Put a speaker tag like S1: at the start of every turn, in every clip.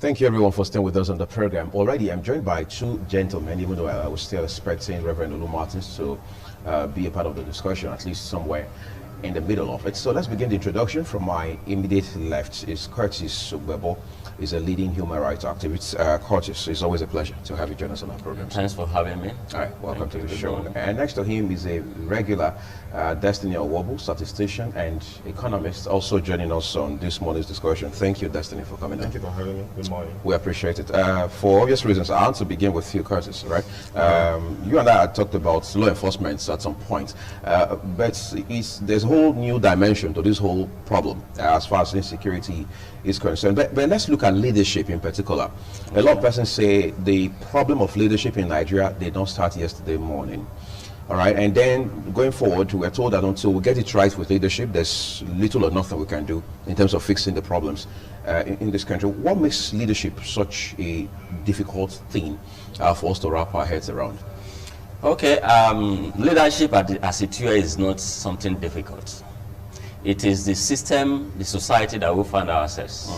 S1: Thank you everyone for staying with us on the program. Already I'm joined by two gentlemen, even though I was still expecting Rev Lou Martin to be a part of the discussion, at least somewhere in the middle of it. So let's begin the introduction. From my immediate left is Curtis Sugbebo. He's a leading human rights activist. Curtis, it's always a pleasure to have you join us on our program.
S2: Thanks for having me.
S1: All right, welcome to the show.
S2: Morning.
S1: And next to him is a regular Destiny Owobu, statistician and economist, also joining us on this morning's discussion. Thank you, Destiny, for coming.
S3: Thank you for having me. Good morning.
S1: We appreciate it. For obvious reasons, I want to begin with you, Curtis, right? You and I had talked about law enforcement at some point, but there's a whole new dimension to this whole problem as far as insecurity is concerned. But let's look at leadership in particular. A lot of persons say the problem of leadership in Nigeria did not start yesterday morning. All right, and then going forward, we're told that until we get it right with leadership, there's little or nothing we can do in terms of fixing the problems in this country. What makes leadership such a difficult thing for us to wrap our heads around?
S2: Okay, leadership as it were is not something difficult. It is the system, the society that we find ourselves.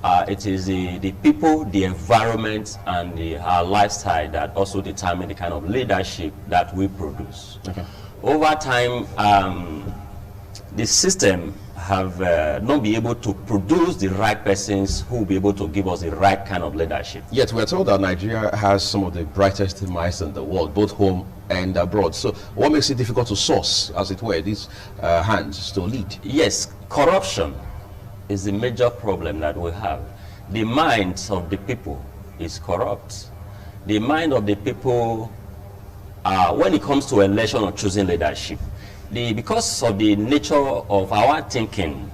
S2: It is the people, the environment, and our lifestyle that also determine the kind of leadership that we produce. Okay. Over time, the system have not been able to produce the right persons who will be able to give us the right kind of leadership.
S1: Yet we're told that Nigeria has some of the brightest minds in the world, both home and abroad. So what makes it difficult to source, as it were, these hands to lead?
S2: Yes, corruption is the major problem that we have. The minds of the people is corrupt. The mind of the people, when it comes to election or choosing leadership, because of the nature of our thinking,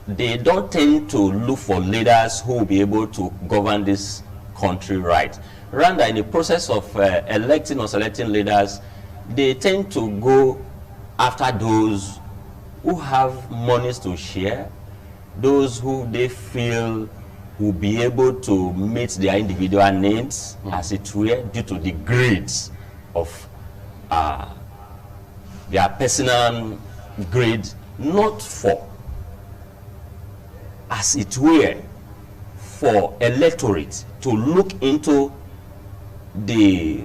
S2: they don't tend to look for leaders who will be able to govern this country right. Rather, in the process of electing or selecting leaders, they tend to go after those who have monies to share, those who they feel will be able to meet their individual needs, as it were, due to the greed of their personal greed, not for, as it were, for electorate to look into the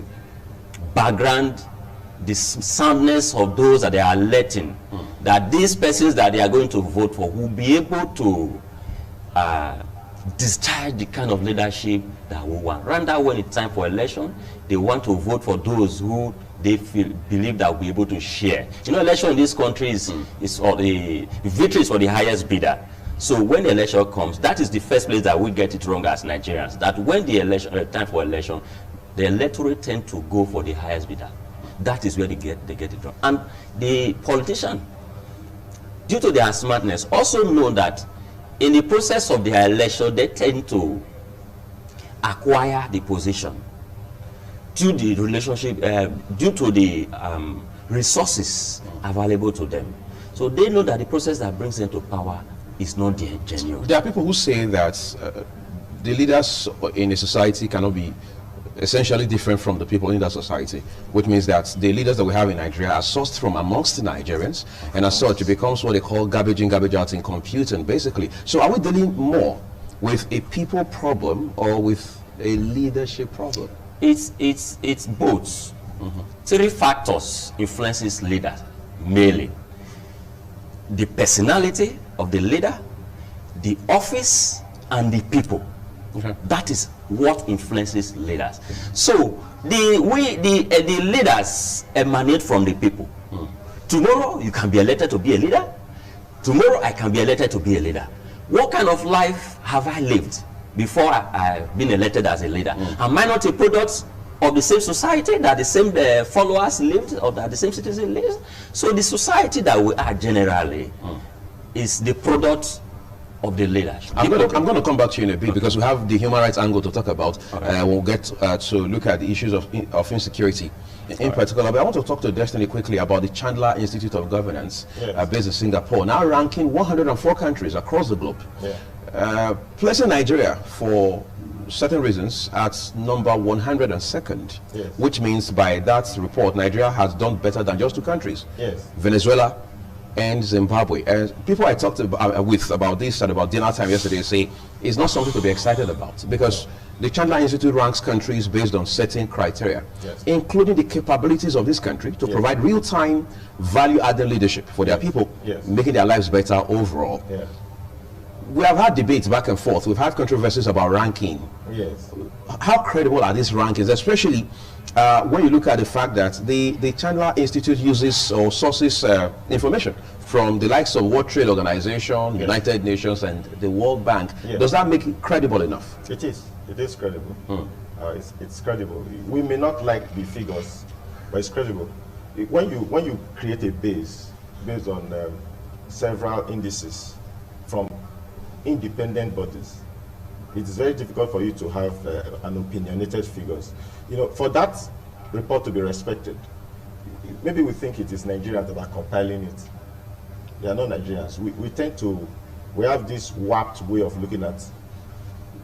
S2: background, the soundness of those that they are electing, that these persons that they are going to vote for will be able to discharge the kind of leadership that we want. Rather, when it's time for election, they want to vote for those who they believe that will be able to share. You know, election in this country is for the victory is for the highest bidder. So when the election comes, that is the first place that we get it wrong as Nigerians. That when the election time for election, the electorate tend to go for the highest bidder. That is where they get it wrong. And the politician, due to their smartness, also know that in the process of their election, they tend to acquire the position due to the relationship, due to the resources available to them. So they know that the process that brings them to power is not genuine.
S1: There are people who say that the leaders in a society cannot be essentially different from the people in that society, which means that the leaders that we have in Nigeria are sourced from amongst the Nigerians, and as such it becomes what they call garbage in, garbage out in computing, basically. So are we dealing more with a people problem or with a leadership problem?
S2: It's both. Three factors influences leaders mainly: the personality of the leader, the office, and the people. That is what influences leaders. So the leaders emanate from the people. Tomorrow you can be elected to be a leader. Tomorrow I can be elected to be a leader. What kind of life have I lived before I've been elected as a leader? Am I not a product of the same society that the same followers lived, or that the same citizens lived? So the society that we are generally is the product of the leadership.
S1: I'm going to come back to you in a bit, because we have the human rights angle to talk about. We'll get to look at the issues of insecurity in particular. But I want to talk to Destiny quickly about the Chandler Institute of Governance, based in Singapore, now ranking 104 countries across the globe. Placing Nigeria, for certain reasons, at number 102nd, which means by that report, Nigeria has done better than just two countries, Venezuela and Zimbabwe. People I talked with about this at about dinner time yesterday say it's not something to be excited about, because the Chandler Institute ranks countries based on certain criteria, including the capabilities of this country to provide real-time value-added leadership for their people, making their lives better overall. We have had debates back and forth. We've had controversies about ranking. How credible are these rankings, especially when you look at the fact that the Chandler Institute uses or sources information from the likes of World Trade Organization, United Nations, and the World Bank? Does that make it credible enough?
S3: It is. It is credible. It's credible. We may not like the figures, but it's credible. When you create a base based on several indices from independent bodies, it is very difficult for you to have an opinionated figures. You know, for that report to be respected, maybe we think it is Nigerians that are compiling it. They are not Nigerians. We have this warped way of looking at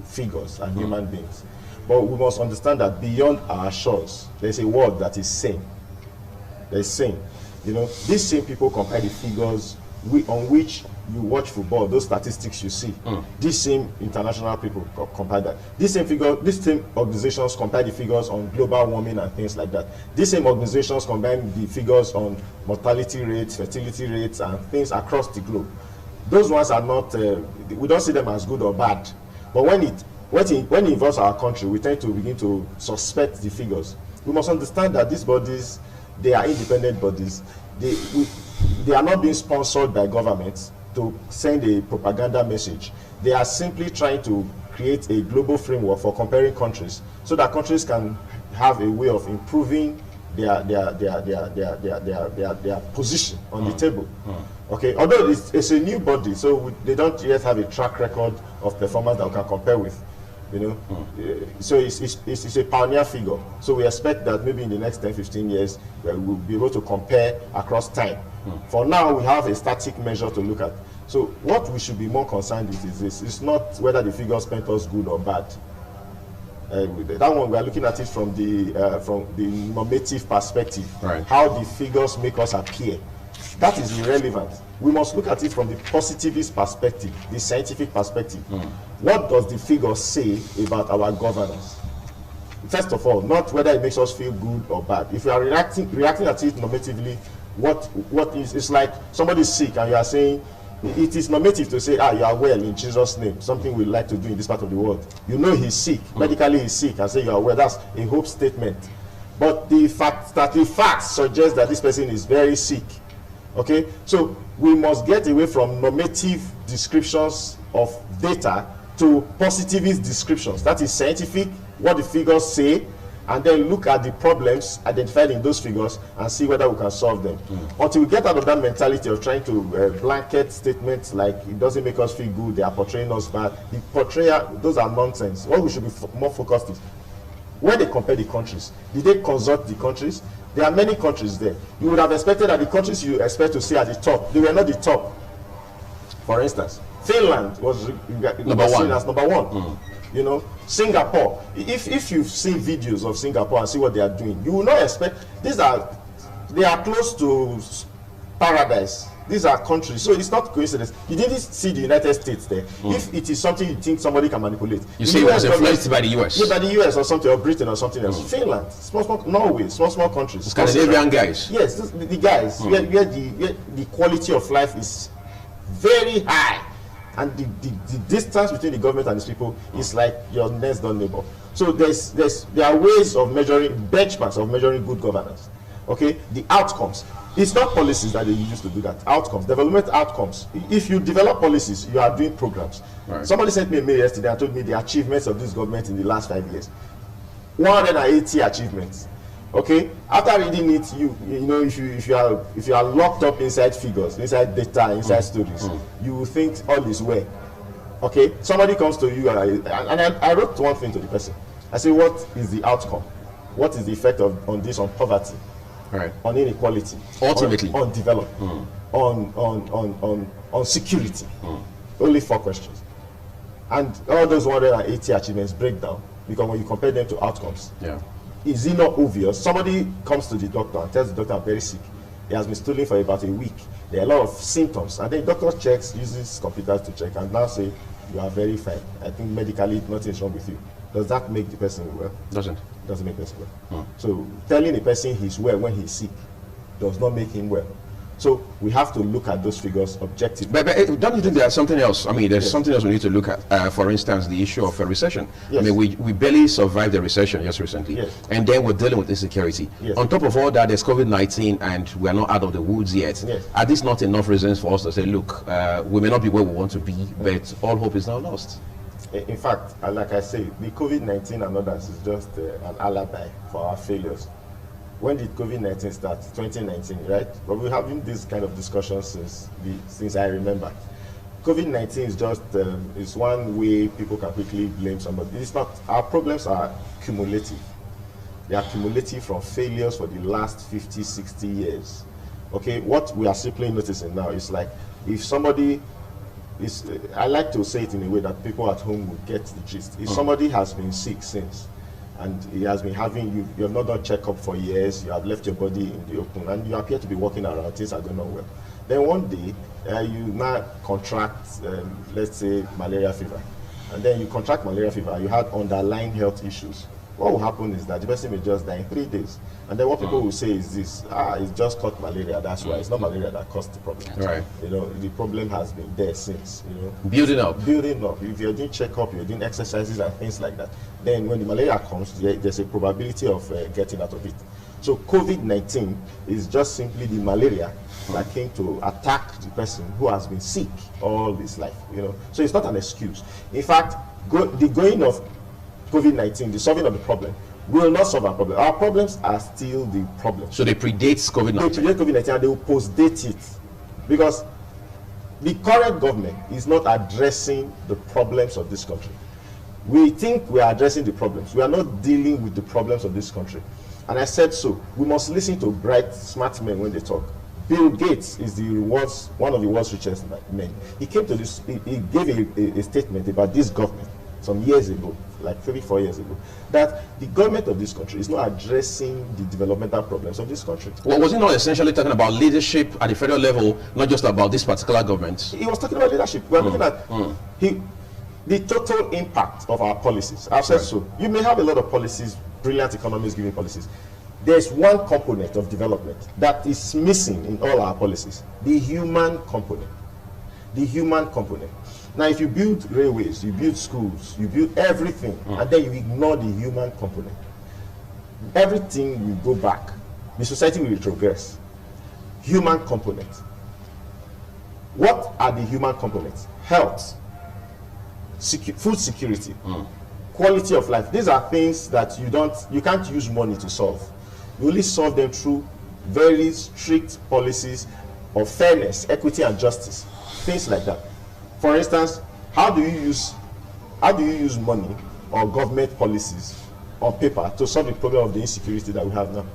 S3: figures and human beings. But we must understand that beyond our shores, there's a world that is sane. There's sane. You know, these same people compile the figures on which you watch football, those statistics you see. These same international people compile that. These same organizations compile the figures on global warming and things like that. These same organizations combine the figures on mortality rates, fertility rates, and things across the globe. Those ones are not, we don't see them as good or bad. But when it involves our country, we tend to begin to suspect the figures. We must understand that these bodies, they are independent bodies. They are not being sponsored by governments to send a propaganda message. They are simply trying to create a global framework for comparing countries, so that countries can have a way of improving their position on the table. Okay, although it's a new body, so they don't yet have a track record of performance that we can compare with. You know, so it's a pioneer figure. So we expect that maybe in the next 10-15 years we'll be able to compare across time. For now, we have a static measure to look at. So what we should be more concerned with is this: it's not whether the figures paint us good or bad. That one, we are looking at it from the normative perspective, how the figures make us appear. That is irrelevant. We must look at it from the positivist perspective, the scientific perspective. What does the figure say about our governance? First of all, not whether it makes us feel good or bad. If you are reacting at it normatively, what is, it's like somebody's sick and you are saying, it is normative to say, you are well in Jesus' name, something we like to do in this part of the world. You know he's sick, medically he's sick, and say you are well. That's a hope statement. But the facts suggest that this person is very sick. Okay, so we must get away from normative descriptions of data to positivist descriptions. That is scientific, what the figures say, and then look at the problems identified in those figures and see whether we can solve them. Until we get out of that mentality of trying to blanket statements like it doesn't make us feel good, they are portraying us bad. The portrayal, those are nonsense. What we should be more focused is, when they compare the countries, did they consult the countries? There are many countries there. You would have expected that the countries you expect to see at the top, they were not the top. For instance, Finland was seen as number one. You know, Singapore. If you've seen videos of Singapore and see what they are doing, you will not expect. They are close to paradise. These are countries, so it's not coincidence. You didn't see the United States there. If it is something you think somebody can manipulate,
S1: you see, it was influenced by the US.
S3: Yeah, by the US or something, or Britain or something else. Finland, small Norway, small countries.
S1: Scandinavian guys.
S3: Yes, the guys where the quality of life is very high, and the distance between the government and its people is like your next door neighbor. So there are ways of measuring, benchmarks of measuring good governance. Okay, the outcomes. It's not policies that they use to do that. Outcomes, development outcomes. If you develop policies, you are doing programs. Somebody sent me a mail yesterday and told me the achievements of this government in the last 5 years. 180 achievements. Okay. After reading it, you know, if you are locked up inside figures, inside data, inside stories, you will think all is well. Okay. Somebody comes to you and I wrote one thing to the person. I say, what is the outcome? What is the effect on this on poverty? On inequality, ultimately on development, on security. Only 4 questions, and all those 180 achievements break down, because when you compare them to outcomes, is it not obvious? Somebody comes to the doctor and tells the doctor, I'm very sick, He has been stolen for about a week. There are a lot of symptoms, and then doctor checks, uses computers to check, and now say you are very fine. I think medically nothing is wrong with you. Does that make the person well?
S1: Doesn't
S3: make the person well. So telling a person he's well when he's sick does not make him well. So we have to look at those figures objectively.
S1: But don't you think there's something else? I mean, there's something else we need to look at. For instance, the issue of a recession.
S3: Yes.
S1: I mean, we barely survived the recession just recently.
S3: Yes.
S1: And then we're dealing with insecurity.
S3: Yes.
S1: On top of all that, there's COVID-19 and we're not out of the woods yet.
S3: Yes.
S1: Are these not enough reasons for us to say, look, we may not be where we want to be, but all hope is now lost?
S3: In fact, like I say, the COVID-19 and others is just an alibi for our failures. When did COVID-19 start? 2019, right? But we're having this kind of discussion since I remember. COVID-19 is just is one way people can quickly blame somebody. It's not. Our problems are cumulative. They are cumulative from failures for the last 50, 60 years. Okay, what we are simply noticing now is like if somebody is, I like to say it in a way that people at home will get the gist. If somebody has been sick since, and he has been having you have not done checkup for years, you have left your body in the open, and you appear to be walking around, things are going on well. Then one day, you now contract, let's say, malaria fever. And then you contract malaria fever, you had underlying health issues. What will happen is that the person may just die in 3 days. And then what people will say is this, it's just caught malaria, that's why. It's not malaria that caused the problem.
S1: Right.
S3: You know, the problem has been there since, you know.
S1: Building up.
S3: Building up. If you're doing checkup, you're doing exercises and things like that, then when the malaria comes, there's a probability of getting out of it. So COVID-19 is just simply the malaria that came to attack the person who has been sick all his life, you know. So it's not an excuse. In fact, the going of COVID-19, the solving of the problem, will not solve our problem. Our problems are still the problem.
S1: So they predate COVID-19.
S3: They predate COVID-19 and they will post-date it. Because the current government is not addressing the problems of this country. We think we are addressing the problems. We are not dealing with the problems of this country. And I said so. We must listen to bright, smart men when they talk. Bill Gates is one of the world's richest men. He came to this, he gave a statement about this government some years ago, like 3-4 years ago, that the government of this country is not addressing the developmental problems of this country.
S1: Well, was he not essentially talking about leadership at the federal level, not just about this particular government?
S3: He was talking about leadership. We are looking at the total impact of our policies. I've said so. You may have a lot of policies, brilliant economists giving policies. There's one component of development that is missing in all our policies: the human component. The human component. Now, if you build railways, you build schools, you build everything, and then you ignore the human component, everything will go back. The society will retrogress. Human component. What are the human components? Health, food security, quality of life. These are things that you can't use money to solve. You only solve them through very strict policies of fairness, equity, and justice. Things like that. For instance, how do you use money or government policies on paper to solve the problem of the insecurity that we have now?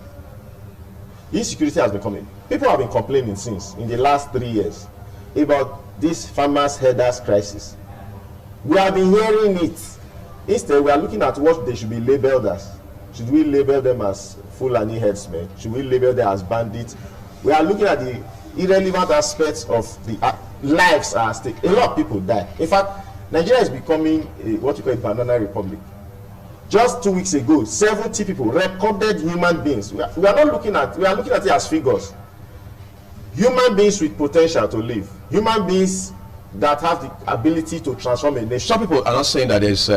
S3: The insecurity has been coming. People have been complaining since in the last 3 years about this farmers' herders crisis. We have been hearing it. Instead, we are looking at what they should be labeled as. Should we label them as Fulani herdsmen? Should we label them as bandits? We are looking at the irrelevant aspects of the lives are at stake. A lot of people die. In fact, Nigeria is becoming what you call a banana republic. Just 2 weeks ago, 70 people, recorded human beings. We are looking at it as figures. Human beings with potential to live. Human beings that have the ability to transform a nation.
S1: Some people are not saying that there's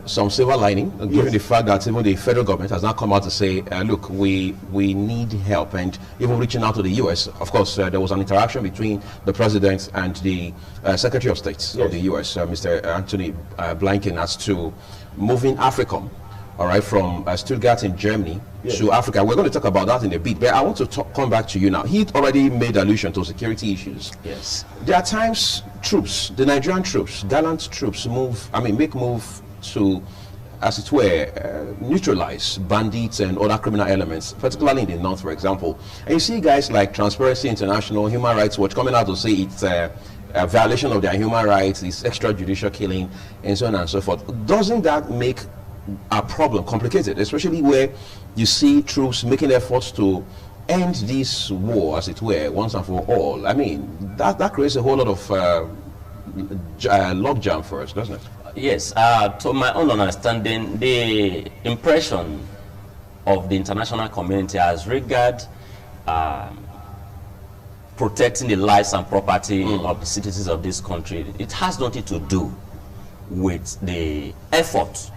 S1: some silver lining, given the fact that even the federal government has now come out to say, look, we need help, and even reaching out to the U.S. Of course, there was an interaction between the president and the Secretary of State of the U.S., Mr. Anthony Blinken, as to moving AFRICOM, all right, from Stuttgart in Germany to Africa. We're going to talk about that in a bit, but I want to come back to you now. He already made allusion to security issues.
S2: Yes.
S1: There are times the Nigerian troops, gallant troops, make move to, as it were, neutralize bandits and other criminal elements, particularly in the north, for example. And you see guys like Transparency International, Human Rights Watch coming out to say it's a violation of their human rights, it's extrajudicial killing, and so on and so forth. Doesn't that make a problem complicated, especially where you see troops making efforts to end this war, as it were, once and for all, I mean, that creates a whole lot of logjam for us, doesn't it?
S2: Yes, to my own understanding, the impression of the international community as regard protecting the lives and property of the citizens of this country, it has nothing to do with the effort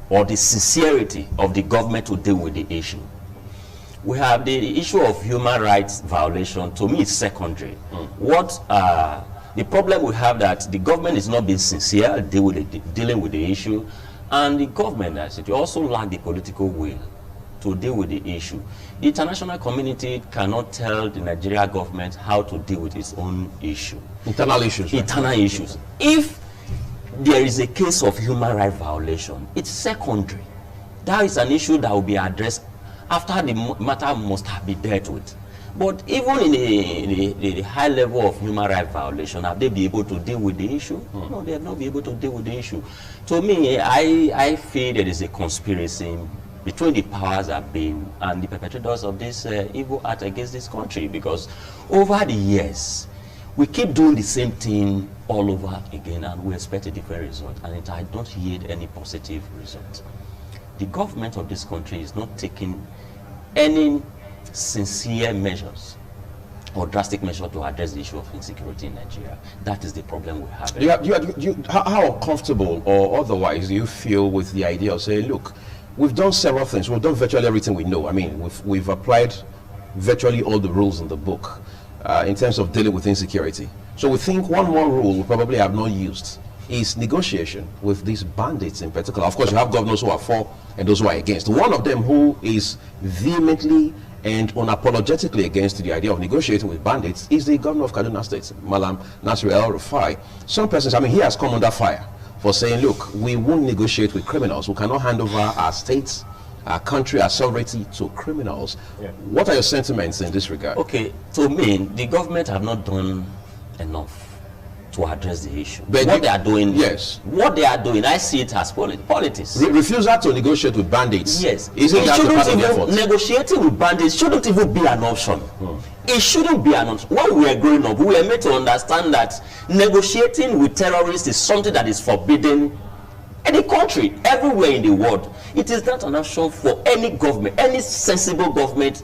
S2: or the sincerity of the government to deal with the issue. We have the issue of human rights violation. To me, it's secondary. The problem we have that the government is not being sincere dealing with the issue, and the government, as it also lack the political will to deal with the issue. The international community cannot tell the Nigeria government how to deal with its own issue.
S1: Internal issues. Right?
S2: Internal issues. If there is a case of human rights violation, it's secondary. That is an issue that will be addressed after the matter must have been dealt with. But even in the high level of human rights violation, have they been able to deal with the issue? No, they have not been able to deal with the issue. To me, I feel there is a conspiracy between the powers that be and the perpetrators of this evil act against this country, because over the years, we keep doing the same thing all over again, and we expect a different result, and I don't hear any positive result. The government of this country is not taking any sincere measures or drastic measures to address the issue of insecurity in Nigeria. That is the problem we have.
S1: How comfortable or otherwise do you feel with the idea of saying, look, we've done several things, we've done virtually everything we know. I mean, we've applied virtually all the rules in the book in terms of dealing with insecurity. So we think one more rule we probably have not used is negotiation with these bandits in particular. Of course, you have governors who are for and those who are against. One of them who is vehemently and unapologetically against the idea of negotiating with bandits is the governor of Kaduna State, Malam Nasir El-Rufai. Some persons, I mean, he has come under fire for saying, look, we won't negotiate with criminals. We cannot hand over our states, our country, our sovereignty to criminals. Yeah. What are your sentiments in this regard?
S2: Okay, to me, the government have not done enough to address the issue.
S1: But
S2: what they are doing,
S1: yes,
S2: what they are doing, I see it as politics.
S1: Refusal to negotiate with bandits.
S2: Yes,
S1: isn't that part of the effort?
S2: Negotiating with bandits shouldn't even be an option. It shouldn't be an option. When we were growing up, we were made to understand that negotiating with terrorists is something that is forbidden in the country, everywhere in the world. It is not an option for any government, any sensible government,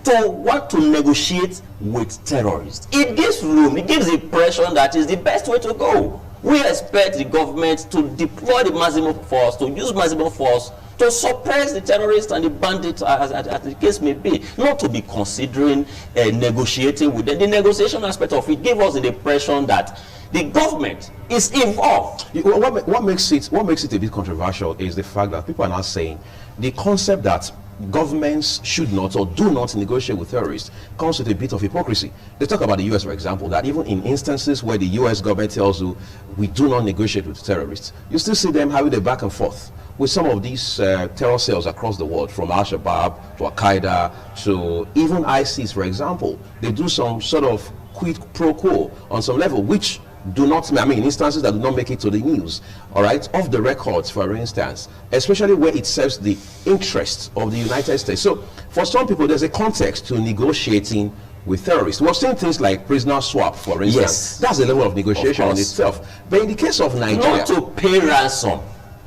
S2: to want to negotiate with terrorists. It gives room, it gives the impression that is the best way to go. We expect the government to deploy the maximum force, to use maximum force to suppress the terrorists and the bandits, as the case may be, not to be considering negotiating with them. The negotiation aspect of it gives us the impression that the government is involved.
S1: What makes it a bit controversial is the fact that people are now saying the concept that governments should not or do not negotiate with terrorists comes with a bit of hypocrisy. They talk about the US, for example, that even in instances where the US government tells you we do not negotiate with terrorists, you still see them having a back and forth with some of these terror cells across the world, from Al-Shabaab to Al-Qaeda to even ISIS, for example. They do some sort of quid pro quo on some level, which do not, I mean, instances that do not make it to the news, all right, off the records, for instance, especially where it serves the interests of the United States. So for some people, there's a context to negotiating with terrorists. We're seeing things like prisoner swap, for instance. Yes. That's a level of negotiation in itself. But in the case of Nigeria,
S2: not to pay ransom.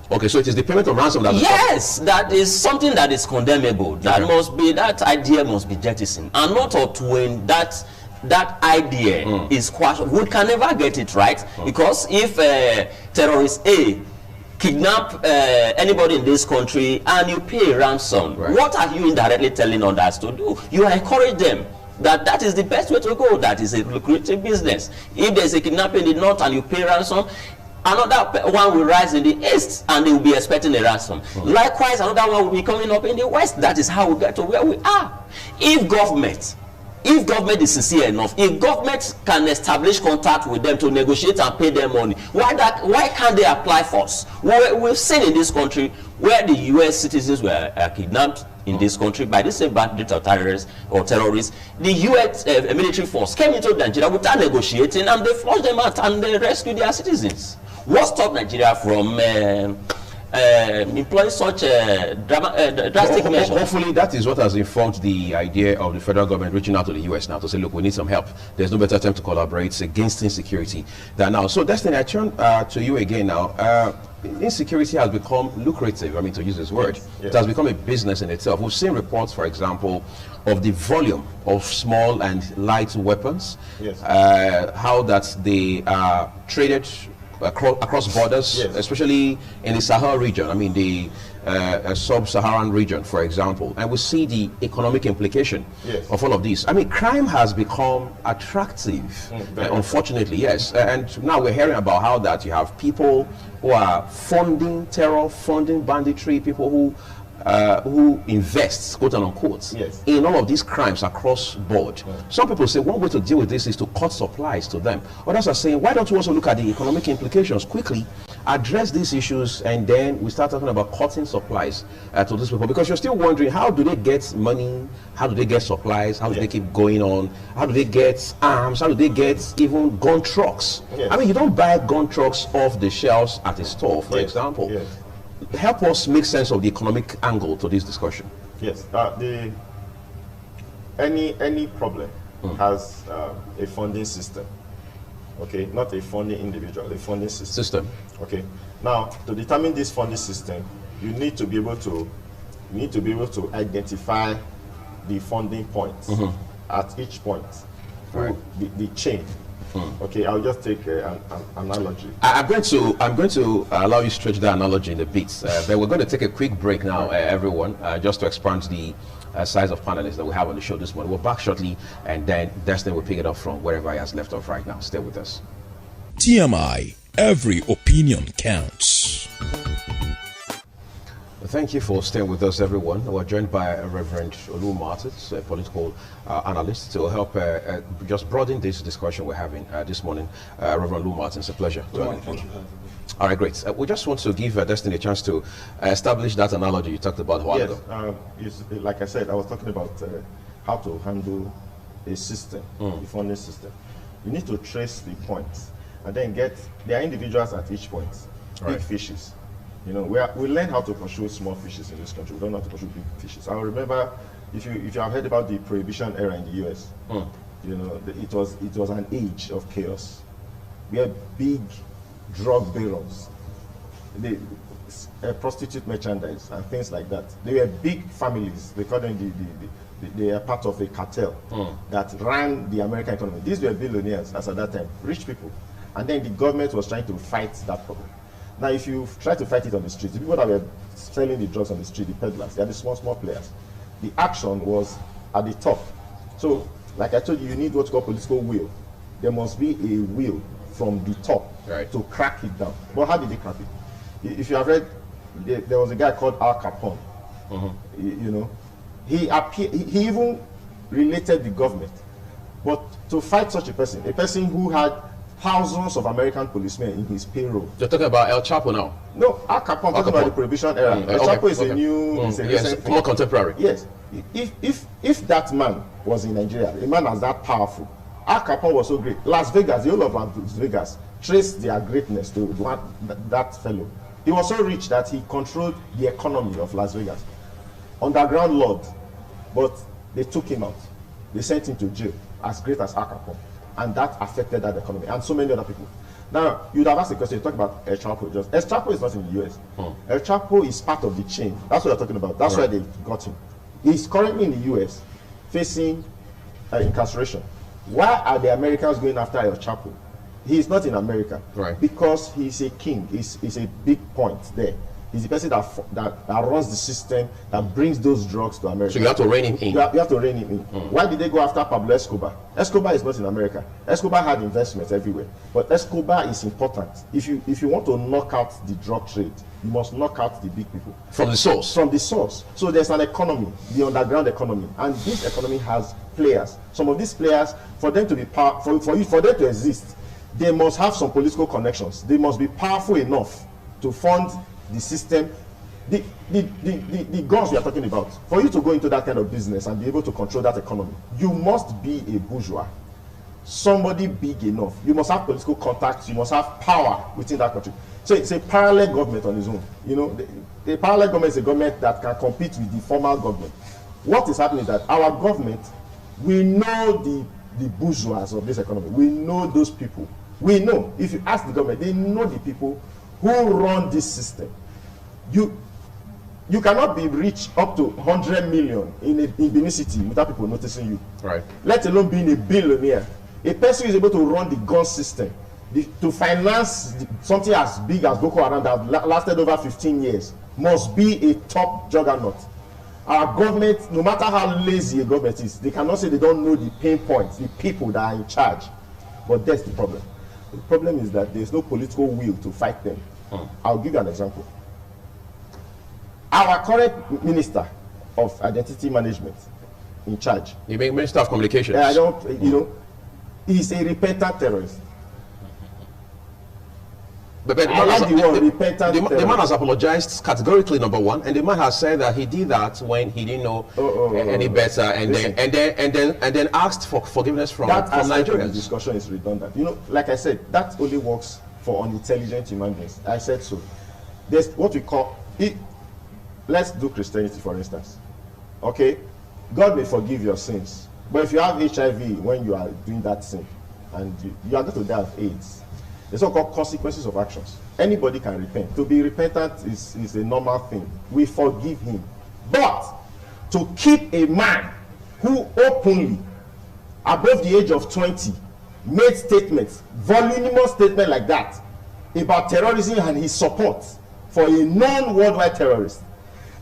S1: Okay, so it is the payment of ransom that
S2: yes, that is something that is condemnable. That must be, that idea must be jettisoned, and not to when that idea is questioned. We can never get it right, because if terrorist A kidnap anybody in this country and you pay ransom, what are you indirectly telling others to do? You encourage them that is the best way to go. That is a lucrative business. If there's a kidnapping in the north and you pay ransom, another one will rise in the east and they will be expecting a ransom. Likewise, another one will be coming up in the west. That is how we get to where we are. If government is sincere enough, if government can establish contact with them to negotiate and pay them money, why can't they apply force? We've seen in this country where the US citizens were kidnapped in this country by the same bandits or terrorists, the US military force came into Nigeria without negotiating, and they flushed them out and they rescued their citizens. What stopped Nigeria from employ such drastic measures.
S1: Hopefully, that is what has informed the idea of the federal government reaching out to the US now to say, look, we need some help. There's no better time to collaborate against insecurity than now. So, Destiny, I turn to you again now. Insecurity has become lucrative, I mean, to use this word.
S3: Yes.
S1: It has become a business in itself. We've seen reports, for example, of the volume of small and light weapons,
S3: Yes.
S1: how that they are traded across borders,
S3: Yes.
S1: especially in the Sahel region. I mean, the sub-Saharan region, for example. And we see the economic implication
S3: Yes.
S1: of all of this. I mean, crime has become attractive, unfortunately, yes. And now we're hearing about how that you have people who are funding terror, funding banditry, people who invest, quote unquote,
S3: Yes.
S1: in all of these crimes across board. Some people say one way to deal with this is to cut supplies to them. Others are saying, why don't we also look at the economic implications quickly, address these issues, and then we start talking about cutting supplies to these people? Because you're still wondering, how do they get money? How do they get supplies? How do they keep going on? How do they get arms? How do they get even gun trucks?
S3: Yes.
S1: I mean, you don't buy gun trucks off the shelves at a store, for
S3: Yes.
S1: example.
S3: Yes.
S1: Help us make sense of the economic angle to this discussion.
S3: Yes, any problem has a funding system. Okay, not a funding individual, a funding system. Okay, now to determine this funding system, you need to be able to identify the funding points at each point,
S1: Right.
S3: the chain. Okay, I'll just take an analogy.
S1: I'm going to allow you to stretch that analogy in a bit, but we're going to take a quick break now, everyone, just to expand the size of panelists that we have on the show this morning. We're back shortly, and then Destiny will pick it up from wherever he has left off right now. Stay with us.
S4: TMI, every opinion counts.
S1: Thank you for staying with us, everyone. We're joined by Rev Lou Martin, a political analyst, to help just broaden this discussion we're having this morning. Rev Lou Martin, it's a pleasure.
S5: Thank you.
S1: All right, great. We just want to give Destiny a chance to establish that analogy you talked about a while
S3: Yes,
S1: ago.
S3: like I said, I was talking about how to handle a system, a funding system. You need to trace the points, and then there are individuals at each point, big
S1: Right.
S3: fishes. You know, we learn how to pursue small fishes in this country. We don't know how to pursue big fishes. I remember, if you have heard about the Prohibition era in the U.S., you know, it was an age of chaos. We had big drug barons, prostitute merchandise, and things like that. They were big families. They call them they are part of a cartel that ran the American economy. These were billionaires as at that time, rich people. And then the government was trying to fight that problem. Now, if you try to fight it on the street, the people that were selling the drugs on the street, the peddlers, they are the small players. The action was at the top. So, like I told you, you need what's called political will. There must be a will from the top to crack it down. But how did they crack it? If you have read, there was a guy called Al Capone. You know, he even related the government. But to fight such a person who had thousands of American policemen in his payroll.
S1: You're talking about El Chapo now?
S3: No, Al Capone, talking about the Prohibition era. El Chapo is a new, it's a recent thing.
S1: More contemporary.
S3: Yes. If that man was in Nigeria, a man as that powerful, Al Capone was so great. Las Vegas, the whole of Las Vegas, traced their greatness to that fellow. He was so rich that he controlled the economy of Las Vegas. Underground lord, but they took him out. They sent him to jail, as great as Al Capone. And that affected that economy, and so many other people. Now, you'd have asked the question, you talk about El Chapo. El Chapo is not in the US. El Chapo is part of the chain. That's what you're talking about. That's why they got him. He's currently in the US facing incarceration. Why are the Americans going after El Chapo? He's not in America.
S1: Right.
S3: Because he's a king. He's a big point there. He's the person that runs the system, that brings those drugs to America.
S1: So you have to rein him in.
S3: You have to rein him in. Why did they go after Pablo Escobar? Escobar is not in America. Escobar had investments everywhere. But Escobar is important. If you want to knock out the drug trade, you must knock out the big people.
S1: From the source.
S3: From the source. So there's an economy, the underground economy. And this economy has players. Some of these players, for them to be for them to exist, they must have some political connections. They must be powerful enough to fund the system. The guns we are talking about, for you to go into that kind of business and be able to control that economy, you must be a bourgeois. somebody big enough. You must have political contacts. You must have power within that country. So it's a parallel government on its own. You know, the parallel government is a government that can compete with the formal government. What is happening is that our government, we know the bourgeois of this economy. We know those people. We know. If you ask the government, they know the people who run this system. You cannot be rich up to 100 million in Benin City without people noticing you.
S1: Right.
S3: Let alone being a billionaire. A person who is able to run the gun system, to finance something as big as Boko Haram that lasted over 15 years, must be a top juggernaut. Our government, no matter how lazy a government is, they cannot say they don't know the pain points, the people that are in charge. But that's the problem. The problem is that there's no political will to fight them. I'll give you an example. Our current minister of identity management in charge.
S1: You mean Minister of Communications?
S3: I don't, you know, he's a repentant terrorist.
S1: But the man has apologized categorically, number one, and the man has said that he did that when he didn't know any better, and then asked for forgiveness from Nigerians. The
S3: discussion is redundant. You know, like I said, that only works for unintelligent human beings. I said so. There's what we call it. Let's do Christianity, for instance. Okay, God may forgive your sins, but if you have HIV when you are doing that sin, and you are going to die of AIDS, there's so-called consequences of actions. Anybody can repent. To be repentant is a normal thing. We forgive him. But to keep a man who openly, above the age of 20, made statements, voluminous statements like that, about terrorism and his support for a non-worldwide terrorist,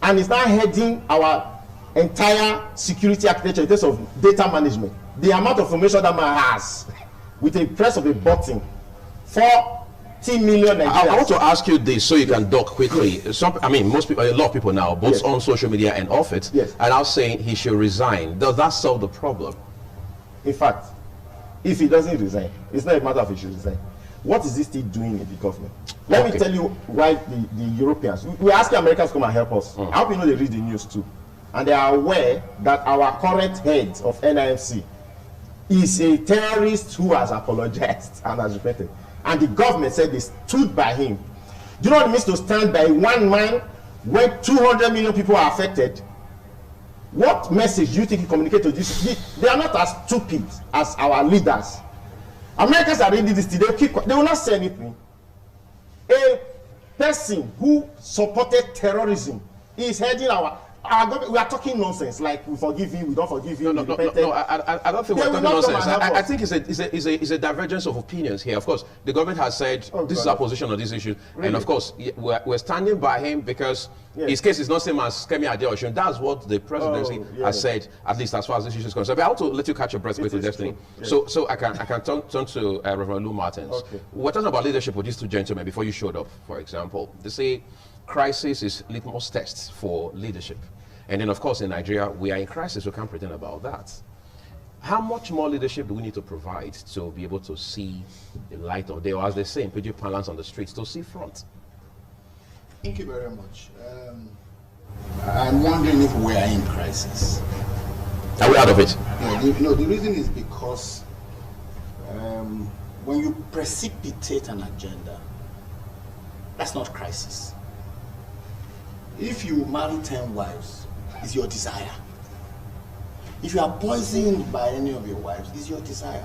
S3: and is now heading our entire security architecture in terms of data management, the amount of information that man has, with a press of a button, 40 million Nigerians.
S1: I want to ask you this so you can duck quickly. Yes. Most people, a lot of people now, both yes. on social media and off it,
S3: yes.
S1: are now saying he should resign. Does that solve the problem?
S3: In fact, if he doesn't resign, it's not a matter of he should resign. What is he still doing in the government? Let me tell you why the Europeans, we're asking Americans to come and help us. I hope you know they read the news too. And they are aware that our current head of NIMC is a terrorist who has apologized and has repented. And the government said they stood by him. Do you know what it means to stand by one man when 200 million people are affected? What message do you think he communicated to this? They are not as stupid as our leaders. Americans are reading this, they will not say anything. A person who supported terrorism is heading our government. We are talking nonsense, like we forgive him, we don't forgive him.
S1: No, I don't think we're talking nonsense. I think it's a divergence of opinions here. Of course, the government has said this is our position on this issue, really? And of course, we're standing by him because his case is not same as Kemi Adeosun. That's what the presidency has said, at least as far as this issue is concerned. But I want to let you catch your breath quickly, Destiny. Yes. So I can turn to Rev Lou Martin. Okay. We're talking about leadership with these two gentlemen before you showed up, for example. They say crisis is litmus test for leadership. And then, of course, in Nigeria, we are in crisis. We can't pretend about that. How much more leadership do we need to provide to be able to see the light of day, or as they say in PG parlance on the streets, to see front?
S5: Thank you very much. I'm wondering if we are in crisis.
S1: Are we out of it?
S5: Yeah, the reason is because when you precipitate an agenda, that's not crisis. If you marry 10 wives, it's your desire. If you are poisoned by any of your wives, it's your desire.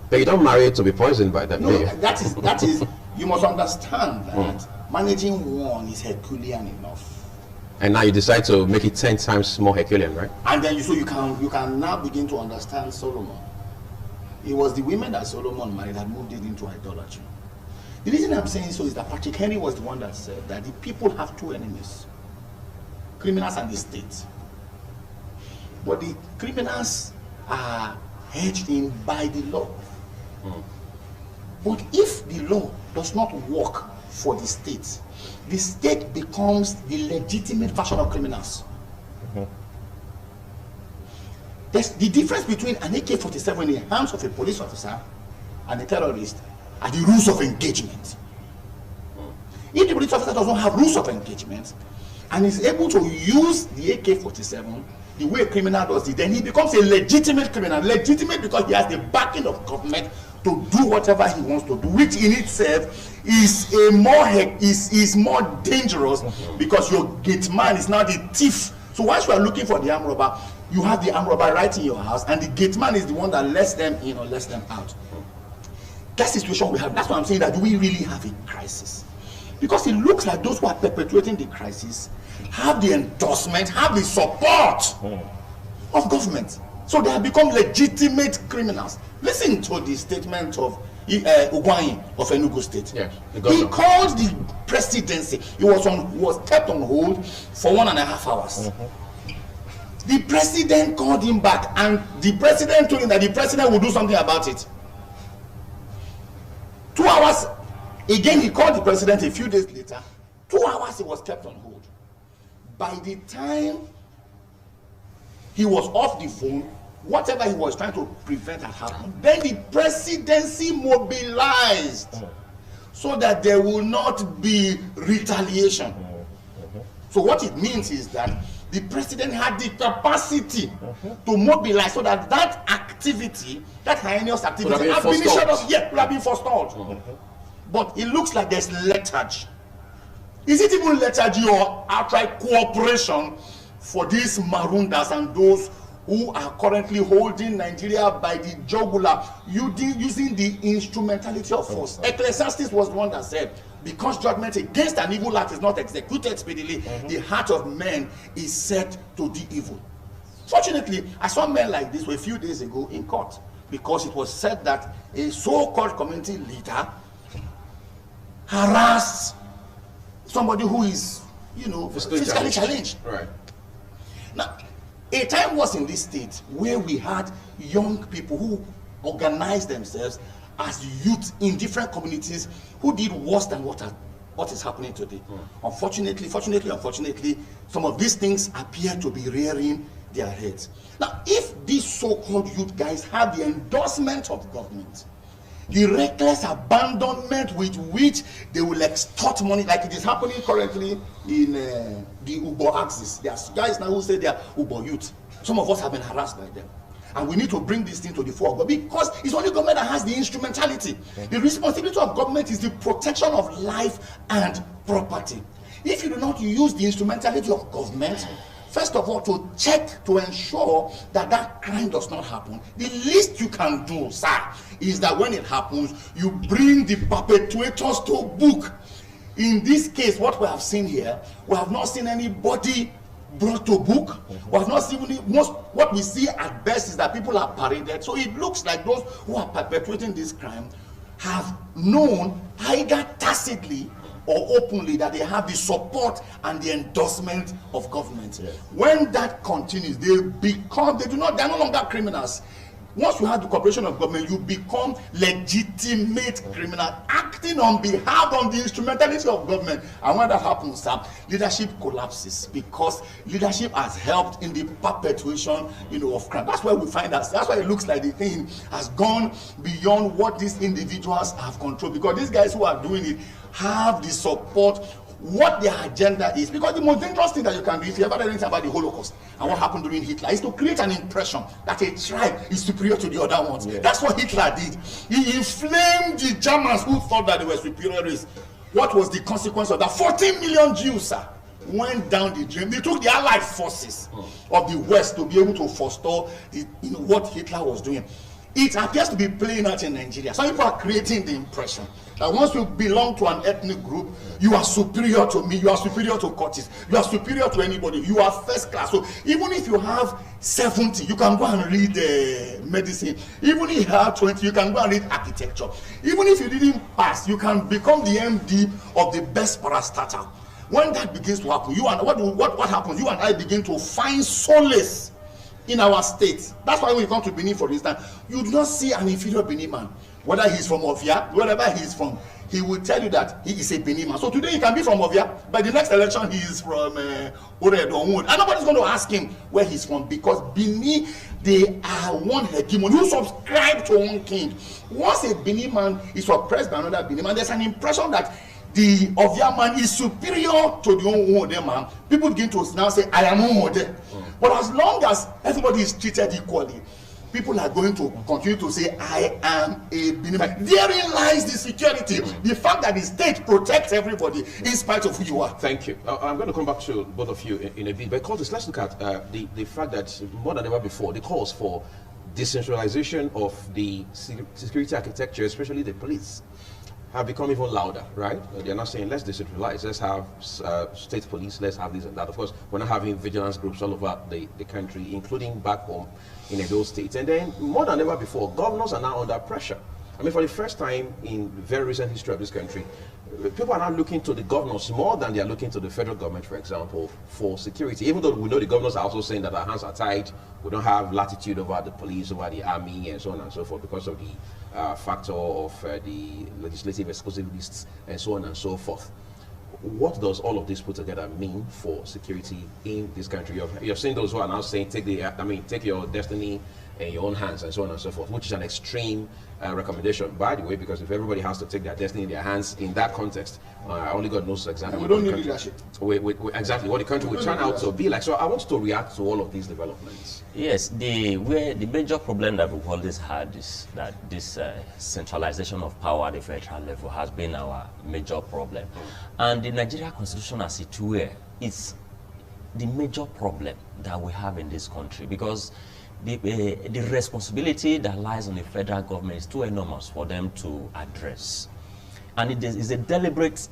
S1: But you don't marry to be poisoned by them.
S5: No, that is. You must understand that managing one is Herculean enough.
S1: And now you decide to make it 10 times more Herculean, right?
S5: And then you can now begin to understand Solomon. It was the women that Solomon married that moved it into idolatry. The reason I'm saying so is that Patrick Henry was the one that said that the people have two enemies, criminals and the state. But the criminals are hedged in by the law. But if the law does not work for the state becomes the legitimate version of criminals. There's the difference between an AK-47 in the hands of a police officer and a terrorist are the rules of engagement. If the police officer doesn't have rules of engagement and is able to use the AK-47 the way a criminal does it, then he becomes a legitimate criminal. Legitimate because he has the backing of government to do whatever he wants to do, which in itself is more dangerous because your gate man is now the thief. So once you are looking for the armed robber, you have the armed robber right in your house, and the gate man is the one that lets them in or lets them out. That's the situation we have. That's why I'm saying that we really have a crisis, because it looks like those who are perpetuating the crisis have the endorsement, have the support of government. So they have become legitimate criminals. Listen to the statement of Ugwanyi of Enugu State.
S1: Yes,
S5: he called the presidency. He was kept on hold for 1.5 hours. The president called him back, and the president told him that the president would do something about it. 2 hours again, he called the president a few days later. 2 hours he was kept on hold. By the time he was off the phone, whatever he was trying to prevent had happened. Then the presidency mobilized so that there will not be retaliation. So what it means is that the president had the capacity to mobilize so that that activity, that heinous activity, had been shut off. Yeah, would have been forestalled. But it looks like there's lethargy. Is it even lethargy or outright cooperation for these Marundas and those who are currently holding Nigeria by the jugular using the instrumentality of force? Ecclesiastes was the one that said, because judgment against an evil act is not executed speedily, the heart of men is set to the evil. Fortunately, I saw men like this a few days ago in court, because it was said that a so-called community leader harassed somebody who is, physically challenged.
S1: Right.
S5: Now, a time was in this state where we had young people who organized themselves as youth in different communities who did worse than what is happening today. Unfortunately, some of these things appear to be rearing their heads. Now, if these so-called youth guys have the endorsement of government, the reckless abandonment with which they will extort money, like it is happening currently in the Uber axis. There are guys now who say they are Uber youth. Some of us have been harassed by them. And we need to bring this thing to the fore, because it's only government that has the instrumentality. The responsibility of government is the protection of life and property. If you do not use the instrumentality of government, first of all, to check, to ensure that that crime does not happen, the least you can do, sir, is that when it happens, you bring the perpetrators to book. In this case, what we have seen here, we have not seen anybody brought to book. We have not seen what we see at best is that people are paraded. So it looks like those who are perpetrating this crime have known either tacitly or openly that they have the support and the endorsement of government. Yes. When that continues, they're no longer criminals. Once you have the cooperation of government, you become legitimate criminal acting on behalf of the instrumentality of government. And when that happens, leadership collapses, because leadership has helped in the perpetuation, of crime. That's why we find that. That's why it looks like the thing has gone beyond what these individuals have controlled, because these guys who are doing it have the support, what their agenda is. Because the most dangerous thing that you can do, if you ever read anything about the Holocaust and what happened during Hitler, is to create an impression that a tribe is superior to the other ones. Yeah. That's what Hitler did. He inflamed the Germans who thought that they were superior race. What was the consequence of that? 14 million Jews, sir, went down the drain. They took the Allied forces of the West to be able to forestall what Hitler was doing. It appears to be playing out in Nigeria. Some people are creating the impression that once you belong to an ethnic group, you are superior to me, you are superior to Curtis, you are superior to anybody, you are first class. So even if you have 70, you can go and read medicine. Even if you have 20, you can go and read architecture. Even if you didn't pass, you can become the MD of the best parastatal. When that begins to happen, what happens? You and I begin to find solace in our state. That's why when you come to Benin, for instance, you do not see an inferior Benin man. Whether he's from Ovia, wherever he's from, he will tell you that he is a Benin man. So today he can be from Ovia, by the next election he is from Ored or Wood. And nobody's going to ask him where he's from, because Benin, they are one hegemon who subscribe to one king. Once a Benin man is oppressed by another Benin man, there's an impression that the Ovia man is superior to the Onwode man, people begin to now say, I am Onwode. But as long as everybody is treated equally, people are going to continue to say, I am a Benin. Therein lies the security. The fact that the state protects everybody in spite of who you are.
S1: Thank you. I'm going to come back to both of you in a bit. Because let's look at the fact that more than ever before, the calls for decentralization of the security architecture, especially the police, have become even louder, right? They're not saying, let's decentralize, let's have state police, let's have this and that. Of course, we're not having vigilance groups all over the country, including back home in those states. And then, more than ever before, governors are now under pressure. I mean, for the first time in very recent history of this country, people are now looking to the governors more than they are looking to the federal government, for example, for security. Even though we know the governors are also saying that our hands are tied, we don't have latitude over the police, over the army, and so on and so forth, because of the factor of the legislative exclusive lists, and so on and so forth. What does all of this put together mean for security in this country? You're seeing those who are now saying, take your destiny in your own hands, and so on and so forth, which is an extreme recommendation, by the way, because if everybody has to take their destiny in their hands in that context, only God knows exactly
S5: we don't need leadership.
S1: Exactly what the country will turn out to be like. So I want to react to all of these developments.
S2: Yes, the major problem that we've always had is that this centralization of power at the federal level has been our major problem. And the Nigeria Constitution as it were is the major problem that we have in this country, because the responsibility that lies on the federal government is too enormous for them to address. And it is a deliberate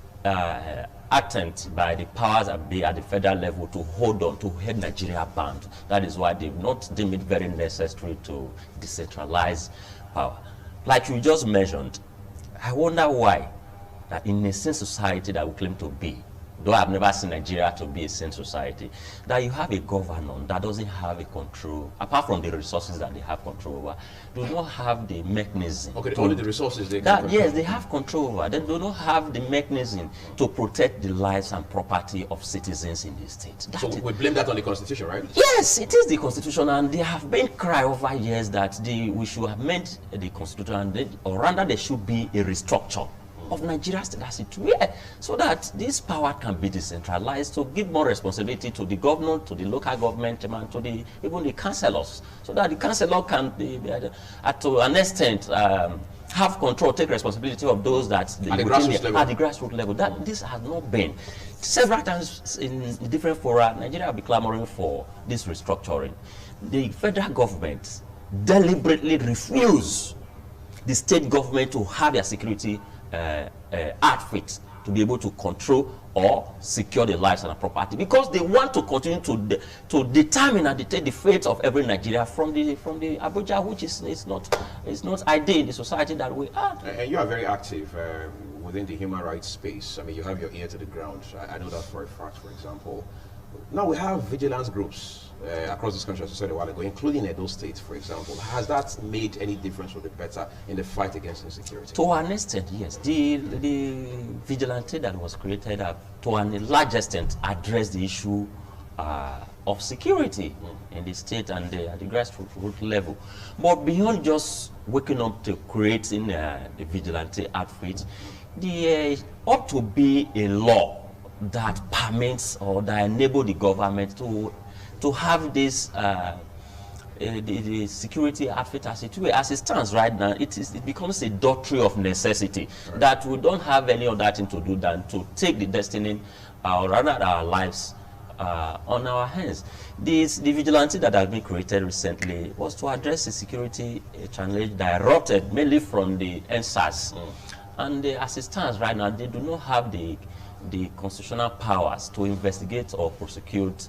S2: attempt by the powers that be at the federal level to hold on, to hold Nigeria bound. That is why they've not deemed it very necessary to decentralize power. Like you just mentioned, I wonder why that in a sane society that we claim to be, though I've never seen Nigeria to be a sane society, that you have a governor that doesn't have a control, apart from the resources that they have control over, do not have the mechanism.
S1: Okay, only the resources they can control.
S2: Yes, they have control over. They do not have the mechanism to protect the lives and property of citizens in the state.
S1: So we blame that on the Constitution, right?
S2: Yes, it is the Constitution, and there have been cry over years that we should amend the Constitution, or rather there should be a restructure of Nigeria state as it were, so that this power can be decentralized, to give more responsibility to the governor, to the local government, and to even the councillors, so that the councillor can, to an extent, have control, take responsibility of those that at the grassroots level. That this has not been. Several times in different fora, Nigeria will be clamoring for this restructuring. The federal government deliberately refuse the state government to have their security outfit to be able to control or secure the lives and the property, because they want to continue to determine and dictate the fate of every Nigeria from the Abuja, which is not ideal in the society that we are.
S1: And you are very active within the human rights space. I mean, you have your ear to the ground. I know that for a fact. For example, now we have vigilance groups across this country, as you said a while ago, including Edo State, for example. Has that made any difference for the better in the fight against insecurity?
S2: To an extent, yes. The vigilante that was created to a large extent addressed the issue of security in the state and at the grassroots level. But beyond just waking up to creating the vigilante outfit, there ought to be a law that permits or that enable the government to have this the security outfit as it stands right now. It becomes a doctrine of necessity, right, that we don't have any other thing to do than to take the destiny or rather our lives on our hands. The vigilante that has been created recently was to address the security challenge that erupted mainly from the NSAS. And as it stands right now, they do not have the constitutional powers to investigate or prosecute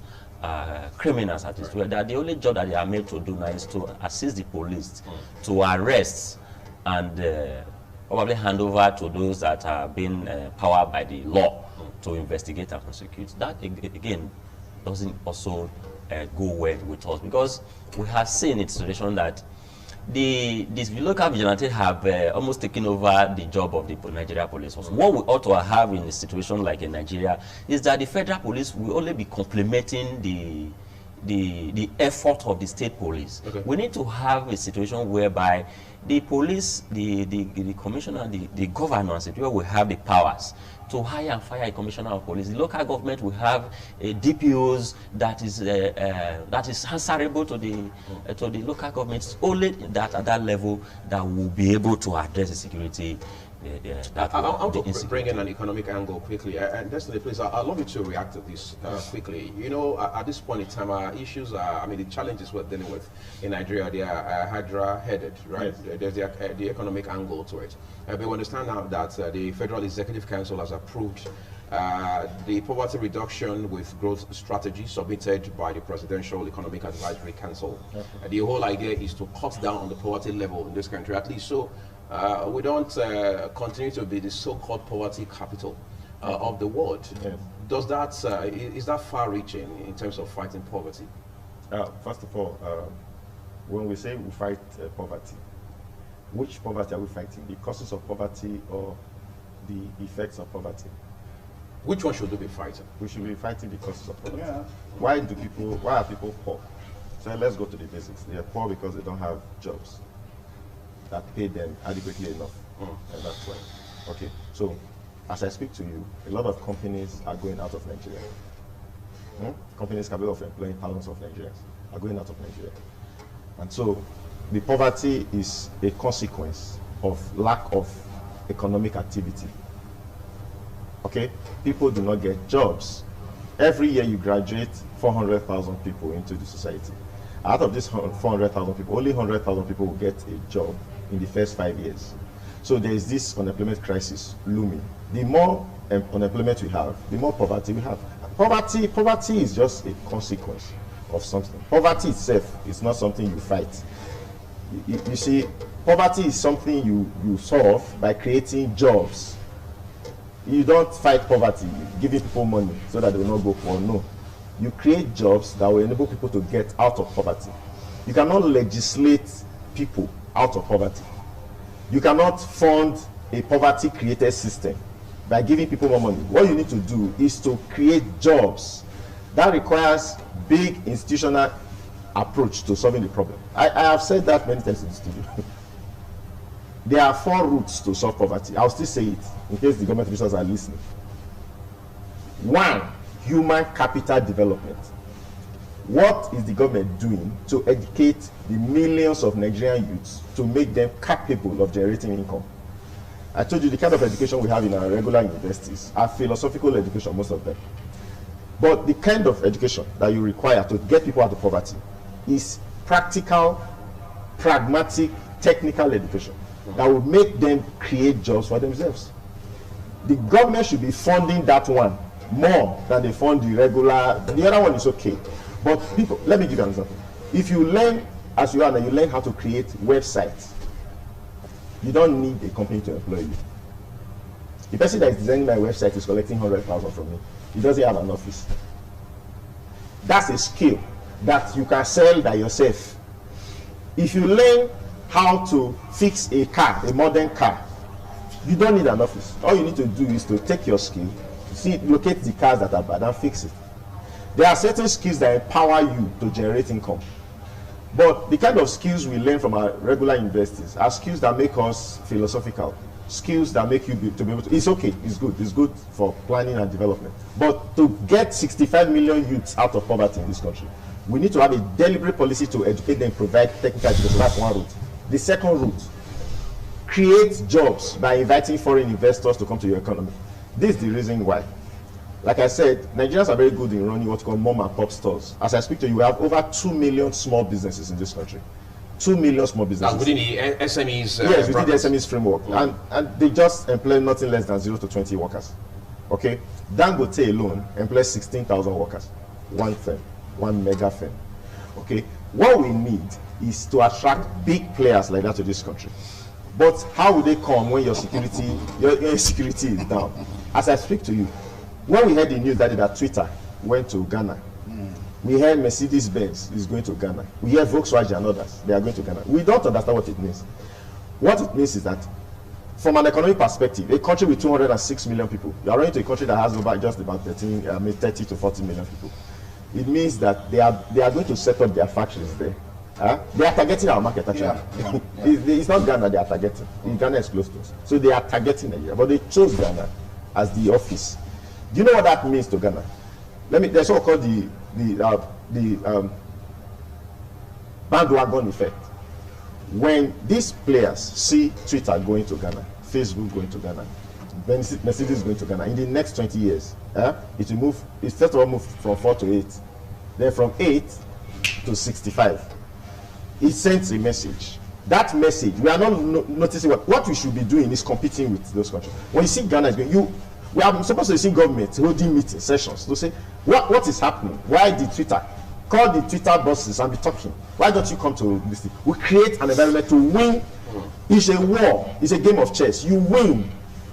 S2: criminals at this. That the only job that they are made to do now is to assist the police to arrest and probably hand over to those that are being powered by the law to investigate and prosecute. That again doesn't also go well with us, because we have seen in situation that the local vigilantes have almost taken over the job of the Nigeria police. What we ought to have in a situation like in Nigeria is that the federal police will only be complementing the effort of the state police. Okay. We need to have a situation whereby the police, the commissioner, the governors, will have the powers to hire and fire a commissioner of police. The local government will have DPOs that is answerable to the local government. It's only that at that level that will be able to address the security.
S1: I want to bring in an economic angle quickly. And Destiny, please, I'd love you to react to this quickly. You know, at this point in time, our issues are, I mean, the challenges we're dealing with in Nigeria, they are Hydra-headed, right? Yes. There's the economic angle to it. But we understand now that the Federal Executive Council has approved the poverty reduction with growth strategy submitted by the Presidential Economic Advisory Council. Okay. The whole idea is to cut down on the poverty level in this country, at least so we don't continue to be the so-called poverty capital of the world. Yes. Does that is that far-reaching in terms of fighting poverty?
S3: First of all, when we say we fight poverty, which poverty are we fighting? The causes of poverty or the effects of poverty?
S1: Which one should we be fighting?
S3: We should be fighting the causes of poverty.
S5: Yeah.
S3: Why are people poor? So let's go to the basics. They are poor because they don't have jobs that pay them adequately enough. And that's why. Okay, so as I speak to you, a lot of companies are going out of Nigeria. Companies capable of employing thousands of Nigerians are going out of Nigeria. And so the poverty is a consequence of lack of economic activity. Okay, people do not get jobs. Every year you graduate 400,000 people into the society. Out of this 400,000 people, only 100,000 people will get a job in the first 5 years. So there is this unemployment crisis looming. The more unemployment we have, the more poverty we have. Poverty is just a consequence of something. Poverty itself is not something you fight. You see, poverty is something you solve by creating jobs. You don't fight poverty, giving people money so that they will not go poor. No. You create jobs that will enable people to get out of poverty. You cannot legislate people out of poverty. You cannot fund a poverty-created system by giving people more money. What you need to do is to create jobs. That requires big institutional approach to solving the problem. I have said that many times in the studio. There are 4 routes to solve poverty. I'll still say it in case the government officials are listening. 1, human capital development. What is the government doing to educate the millions of Nigerian youths to make them capable of generating income? I told you the kind of education we have in our regular universities are philosophical education, most of them. But the kind of education that you require to get people out of poverty is practical, pragmatic, technical education that will make them create jobs for themselves. The government should be funding that one more than they fund the regular. The other one is okay. But people, let me give you an example. If you learn, as you are now, you learn how to create websites, you don't need a company to employ you. The person that is designing my website is collecting 100,000 from me. He doesn't have an office. That's a skill that you can sell by yourself. If you learn how to fix a car, a modern car, you don't need an office. All you need to do is to take your skill, locate the cars that are bad and fix it. There are certain skills that empower you to generate income. But the kind of skills we learn from our regular universities are skills that make us philosophical, skills that make you to be able to, it's okay, it's good for planning and development. But to get 65 million youths out of poverty in this country, we need to have a deliberate policy to educate them, provide technical education. That's one route. The second route, create jobs by inviting foreign investors to come to your economy. This is the reason why. Like I said, Nigerians are very good in running what's called mom and pop stores. As I speak to you, we have over 2 million small businesses in this country. 2 million small businesses.
S1: Within the SMEs?
S3: Yes, within the SMEs framework. And they just employ nothing less than 0 to 20 workers. Okay? Dangote alone employs 16,000 workers. One firm, one mega firm. Okay? What we need is to attract big players like that to this country. But how will they come when your security is down? As I speak to you, when we heard the news that Twitter went to Ghana, we heard Mercedes-Benz is going to Ghana. We hear Volkswagen and others, they are going to Ghana. We don't understand what it means. What it means is that, from an economic perspective, a country with 206 million people, you are running to a country that has just about 30 to 40 million people. It means that they are going to set up their factories there. They are targeting our market, actually. It's not Ghana they are targeting. Ghana is close to us. So they are targeting Nigeria. But they chose Ghana as the office. Do you know what that means to Ghana? There's what called the bandwagon effect. When these players see Twitter going to Ghana, Facebook going to Ghana, Mercedes going to Ghana, in the next 20 years, it will move. It first of all moved from 4 to 8, then from 8 to 65. It sends a message. That message, we are not noticing what we should be doing is competing with those countries. When you see Ghana is going, we are supposed to see government holding meeting sessions to say what is happening. Why did Twitter call the Twitter bosses and be talking? Why don't you come to this thing? We create an environment to win. It's a war. It's a game of chess. You win.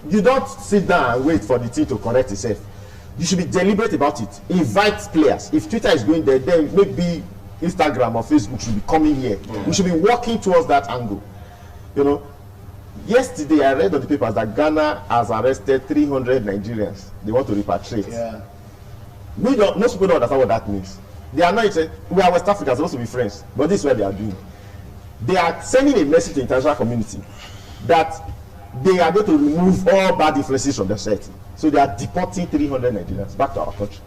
S3: You don't sit down and wait for the team to correct itself. You should be deliberate about it. Invite players. If Twitter is going there, then maybe Instagram or Facebook should be coming here. We should be working towards that angle. You know, yesterday I read on the papers that Ghana has arrested 300 Nigerians. They want to repatriate. Yeah. Most people don't understand what that means. They are not saying we are West Africans, supposed to be friends, but this is what they are doing. They are sending a message to the international community that they are going to remove all bad influences from their society. So they are deporting 300 Nigerians back to our country.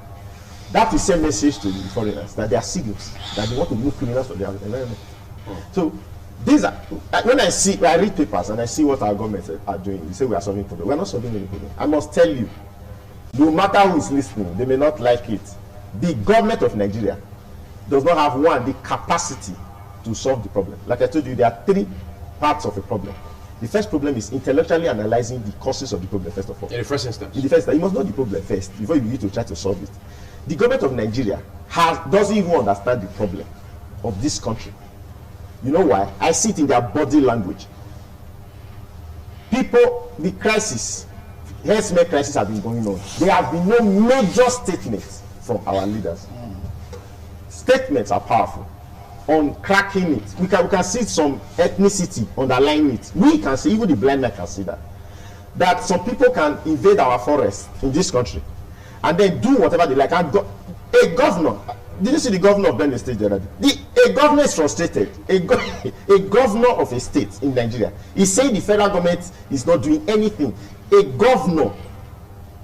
S3: That is the same message to the foreigners that they are serious, that they want to remove criminals from their environment. So these are, when I read papers and I see what our governments are doing, they say we are solving problems. We are not solving any problem. I must tell you, no matter who is listening, they may not like it. The government of Nigeria does not have the capacity to solve the problem. Like I told you, there are 3 parts of a problem. The first problem is intellectually analyzing the causes of the problem, first of all.
S1: In the first instance.
S3: In the first instance, you must know the problem first before you begin to try to solve it. The government of Nigeria doesn't even understand the problem of this country. You know why? I see it in their body language. People, the crisis, healthcare crisis has been going on. There have been no major statements from our leaders. Statements are powerful. On cracking it, we can see some ethnicity underlying it. We can see, even the blind man can see that some people can invade our forest in this country and then do whatever they like. And a governor, did you see the governor of Benin State the other day? A governor is frustrated. A governor of a state in Nigeria is saying the federal government is not doing anything. A governor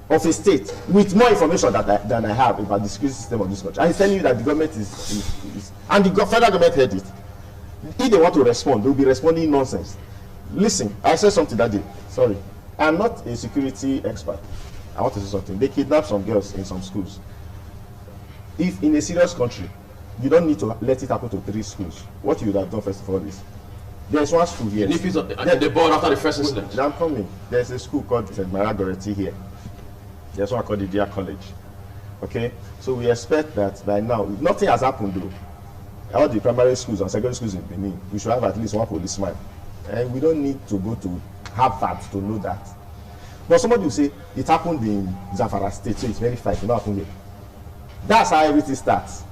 S3: of a state with more information than I have about the security system of this country, and he's telling you that the government is and the federal government heard it. If they want to respond, they'll be responding nonsense. Listen, I said something that day. Sorry, I'm not a security expert. I want to say something. They kidnapped some girls in some schools. If in a serious country, you don't need to let it happen to 3 schools. What you would have done first of all is, there's one school here.
S1: And they board after the first incident.
S3: I'm coming. There's a school called St. Maria Goretti here. There's one called the Dear College. Okay, so we expect that by now, nothing has happened though. All the primary schools and secondary schools in Benin, we should have at least one policeman. And we don't need to go to Harvard to know that. But somebody will say it happened in Zamfara State, so it's verified. It not happened here. That's how everything starts.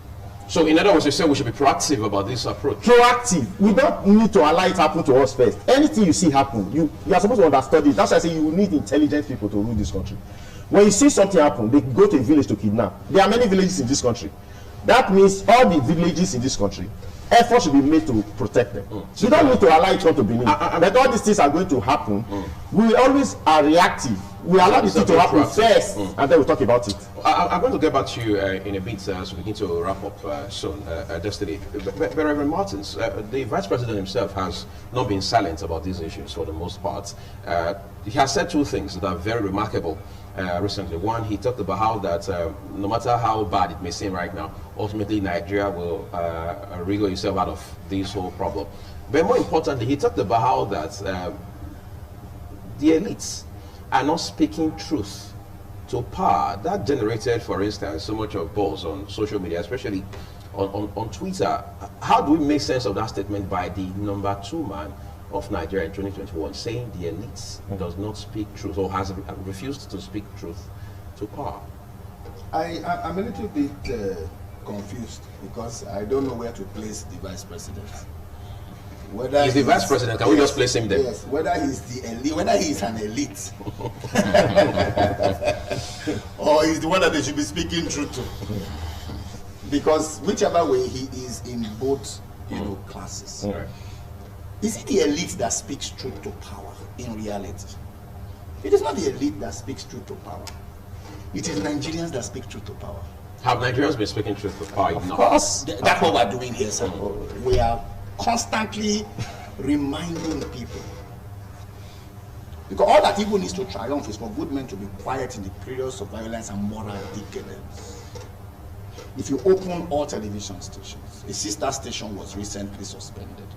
S1: So in other words, you say we should be proactive about this approach.
S3: Proactive. We don't need to allow it happen to us first. Anything you see happen, you are supposed to understand it. That's why I say you need intelligent people to rule this country. When you see something happen, they go to a village to kidnap. There are many villages in this country. That means all the villages in this country, effort should be made to protect them. You don't need to allow it to Benin. But all these things are going to happen. We always are reactive. We allow this thing to happen first, and then we'll talk about it.
S1: I'm going to get back to you in a bit as we begin to wrap up soon, Destiny. But Rev Lou Martin, the Vice President himself has not been silent about these issues for the most part. He has said 2 things that are very remarkable recently. One, he talked about how that no matter how bad it may seem right now, ultimately Nigeria will wriggle itself out of this whole problem. But more importantly, he talked about how that the elites are not speaking truth to power. That generated, for instance, so much of buzz on social media, especially on Twitter. How do we make sense of that statement by the number 2 man of Nigeria in 2021 saying the elites does not speak truth or has refused to speak truth to power?
S5: I'm a little bit confused because I don't know where to place the Vice President. Whether
S1: he's the Vice President, can we just place him there?
S5: Yes, whether he's the elite, whether he's an elite or he's the one that they should be speaking truth to. Because whichever way, he is in both, classes. Is it the elite that speaks truth to power in reality? It is not the elite that speaks truth to power. It is Nigerians that speak truth to power.
S1: Have Nigerians been speaking truth to power?
S5: Of course. That's what we're doing here, sir. We are constantly reminding people. Because all that evil needs to triumph is for good men to be quiet in the periods of violence and moral decadence. If you open all television stations, a sister station was recently suspended.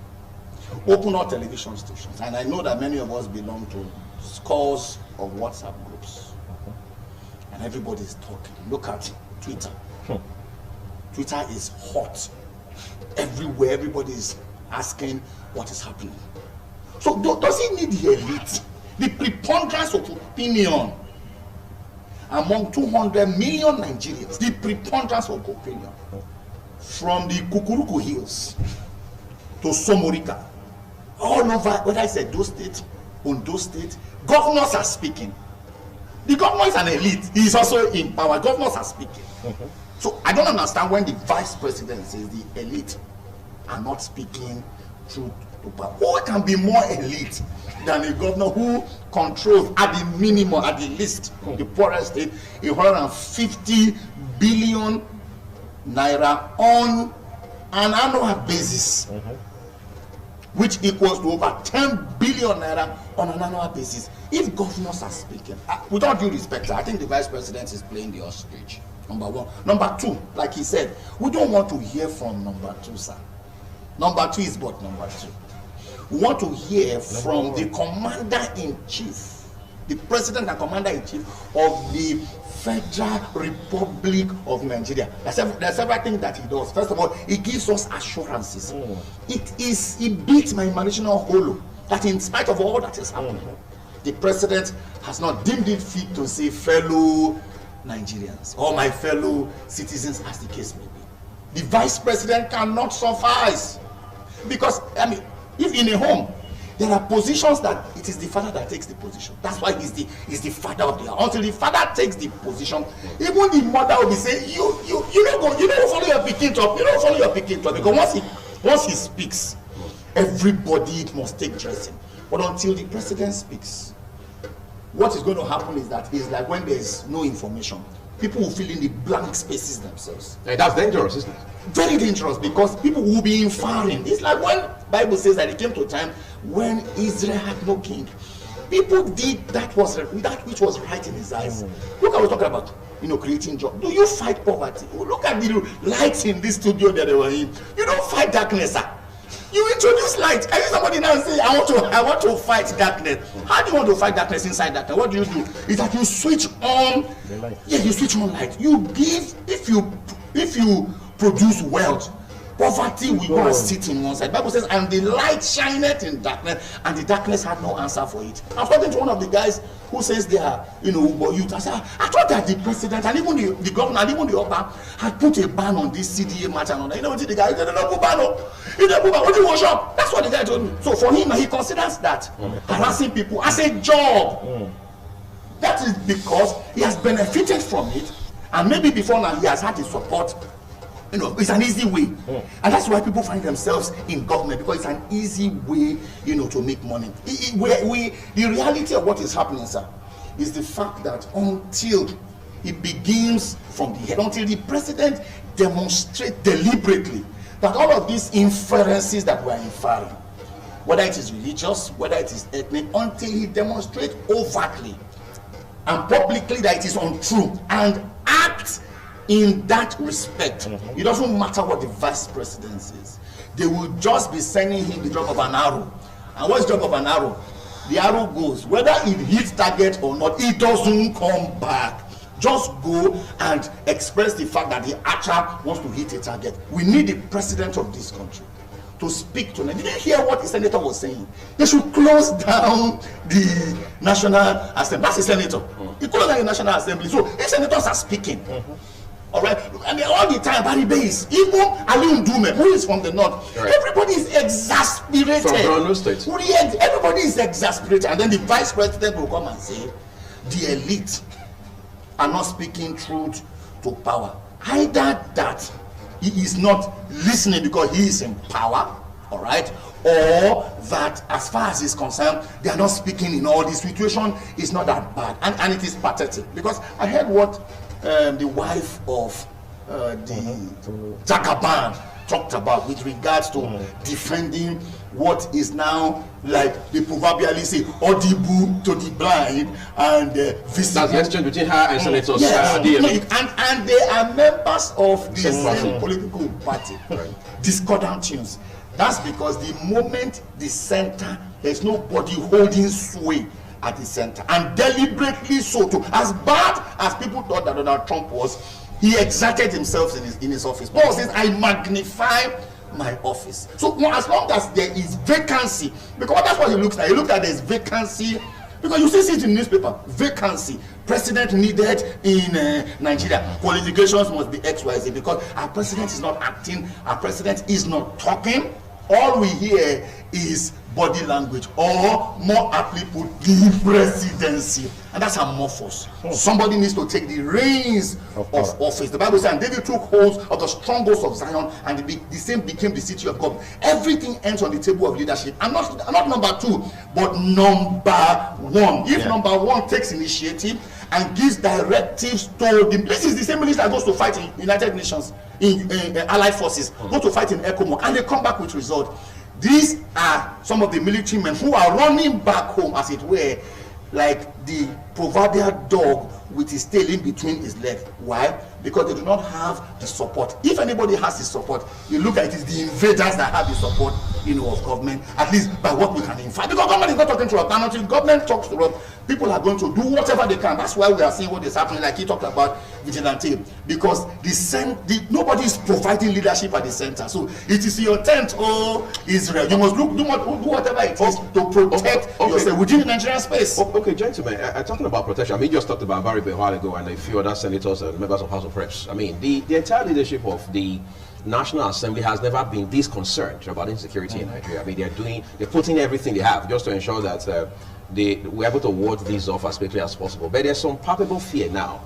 S5: Open all television stations, and I know that many of us belong to scores of WhatsApp groups, and everybody's talking. Look at Twitter. Twitter is hot. Everywhere, everybody is asking what is happening. So does it need the elite? The preponderance of opinion among 200 million Nigerians, the preponderance of opinion, from the Kukuruku Hills to Somorika, all over, whether it's Edo State, Ondo State, governors are speaking. The governor is an elite. He is also in power. Governors are speaking. So I don't understand when the vice president says the elite are not speaking truth to power. Who can be more elite than a governor who controls, at the minimum, at the least, the poorest state, 150 billion naira on an annual basis, which equals to over 10 billion naira on an annual basis. If governors are speaking, with all due respect, I think the vice president is playing the ostrich. Number one. Number two, like he said, we don't want to hear from number two, sir. Number two is but number two. We want to hear from the commander-in-chief, the president and commander-in-chief of the Federal Republic of Nigeria. There are several things that he does. First of all, he gives us assurances. It beats my imaginational hollow that in spite of all that is happening, the president has not deemed it fit to say fellow Nigerians or my fellow citizens, as the case may be. The vice president cannot suffice, because if in a home there are positions that it is the father that takes the position. That's why he's the father of the house. Until the father takes the position, even the mother will be saying, you don't follow your picking top. You don't follow your picking top, because once he speaks, everybody must take dressing. But until the president speaks, what is going to happen is that it's like when there is no information, people will fill in the blank spaces themselves.
S1: And that's dangerous, isn't it?
S5: Very dangerous, because people will be inferring. It's like when Bible says that it came to a time when Israel had no king. People did that which was right in his eyes. Look, I was talking about creating jobs. Do you fight poverty? Look at the lights in this studio that they were in. You don't fight darkness, sir. You introduce light. I hear somebody now say, I want to fight darkness. How do you want to fight darkness inside darkness? What do? Is that you switch on the light. Yeah, you switch on light. You give, if you produce wealth, poverty will go and sit in one side. The Bible says, and the light shineth in darkness, and the darkness had no answer for it. I was talking to one of the guys who says they are, youth. I said, I thought that the president and even the governor and even the upper had put a ban on this CDA matter and all that. You know what the guy said? No ban. He didn't put ban. What do you wash up? That's what the guy told me. So for him, he considers that harassing people as a job. That is because he has benefited from it, and maybe before now he has had his support. It's an easy way, and that's why people find themselves in government, because it's an easy way, to make money. The reality of what is happening, sir, is the fact that until it begins from the head, until the president demonstrates deliberately that all of these inferences that we're inferring, whether it is religious, whether it is ethnic, until he demonstrates overtly and publicly that it is untrue and acts in that respect, it doesn't matter what the vice president says. They will just be sending him the drop of an arrow. And what's the drop of an arrow? The arrow goes, whether it hits target or not, it doesn't come back. Just go and express the fact that the archer wants to hit a target. We need the president of this country to speak to them. Did you hear what the senator was saying? They should close down the National Assembly. That's the senator. He closed down the National Assembly. So if senators are speaking, all right, and all the time, Barry Base, even Aliun Dume, who is from the north, everybody is exasperated.
S1: From Borno State.
S5: Everybody is exasperated, and then the vice president will come and say, the elite are not speaking truth to power. Either that he is not listening because he is in power, all right, or that as far as is concerned, they are not speaking in all. The situation is not that bad, and it is pathetic. Because I heard what the wife of the Jagaban talked about with regards to defending what is now, like they proverbially say, audible to the blind and visible.
S1: That's the exchange between her and Senator
S5: and they are members of the same political party. Discordant tunes. That's because the moment the center, there's nobody holding sway at the center, and deliberately so too. As bad as people thought that Donald Trump was, he exerted himself in his office. Paul says, I magnify my office. So as long as there is vacancy, because that's what he looks at. He looks at there's vacancy, because you see it in newspaper, vacancy. President needed in Nigeria. Qualifications must be XYZ, because our president is not acting, our president is not talking. All we hear is body language, or more aptly put, the presidency. And that's amorphous. Somebody needs to take the reins of office. The Bible says, and David took hold of the strongholds of Zion, and the same became the city of God. Everything ends on the table of leadership. And not number two, but number one. If number one takes initiative and gives directives to the, this is the same minister that goes to fight in United Nations, in Allied Forces, go to fight in ECOMOG, and they come back with results. These are some of the military men who are running back home, as it were, like the proverbial dog with his tail in between his legs. Why? Because they do not have the support. If anybody has the support, you look at it, it's the invaders that have the support, of government, at least by what we can infer. Because government is not talking to us. And until government talks to us, people are going to do whatever they can. That's why we are seeing what is happening, like he talked about vigilante. Because nobody is providing leadership at the center. So it is your tent, Israel. You must do whatever it is to protect yourself within the Nigerian space.
S1: Okay, gentlemen, talking about protection, I mean, you just talked about Barry a while ago and a few other senators and members of House of Reps. I mean, the entire leadership of the National Assembly has never been this concerned about insecurity in Nigeria. I mean, they're putting everything they have just to ensure that we're able to ward these off as quickly as possible. But there's some palpable fear now.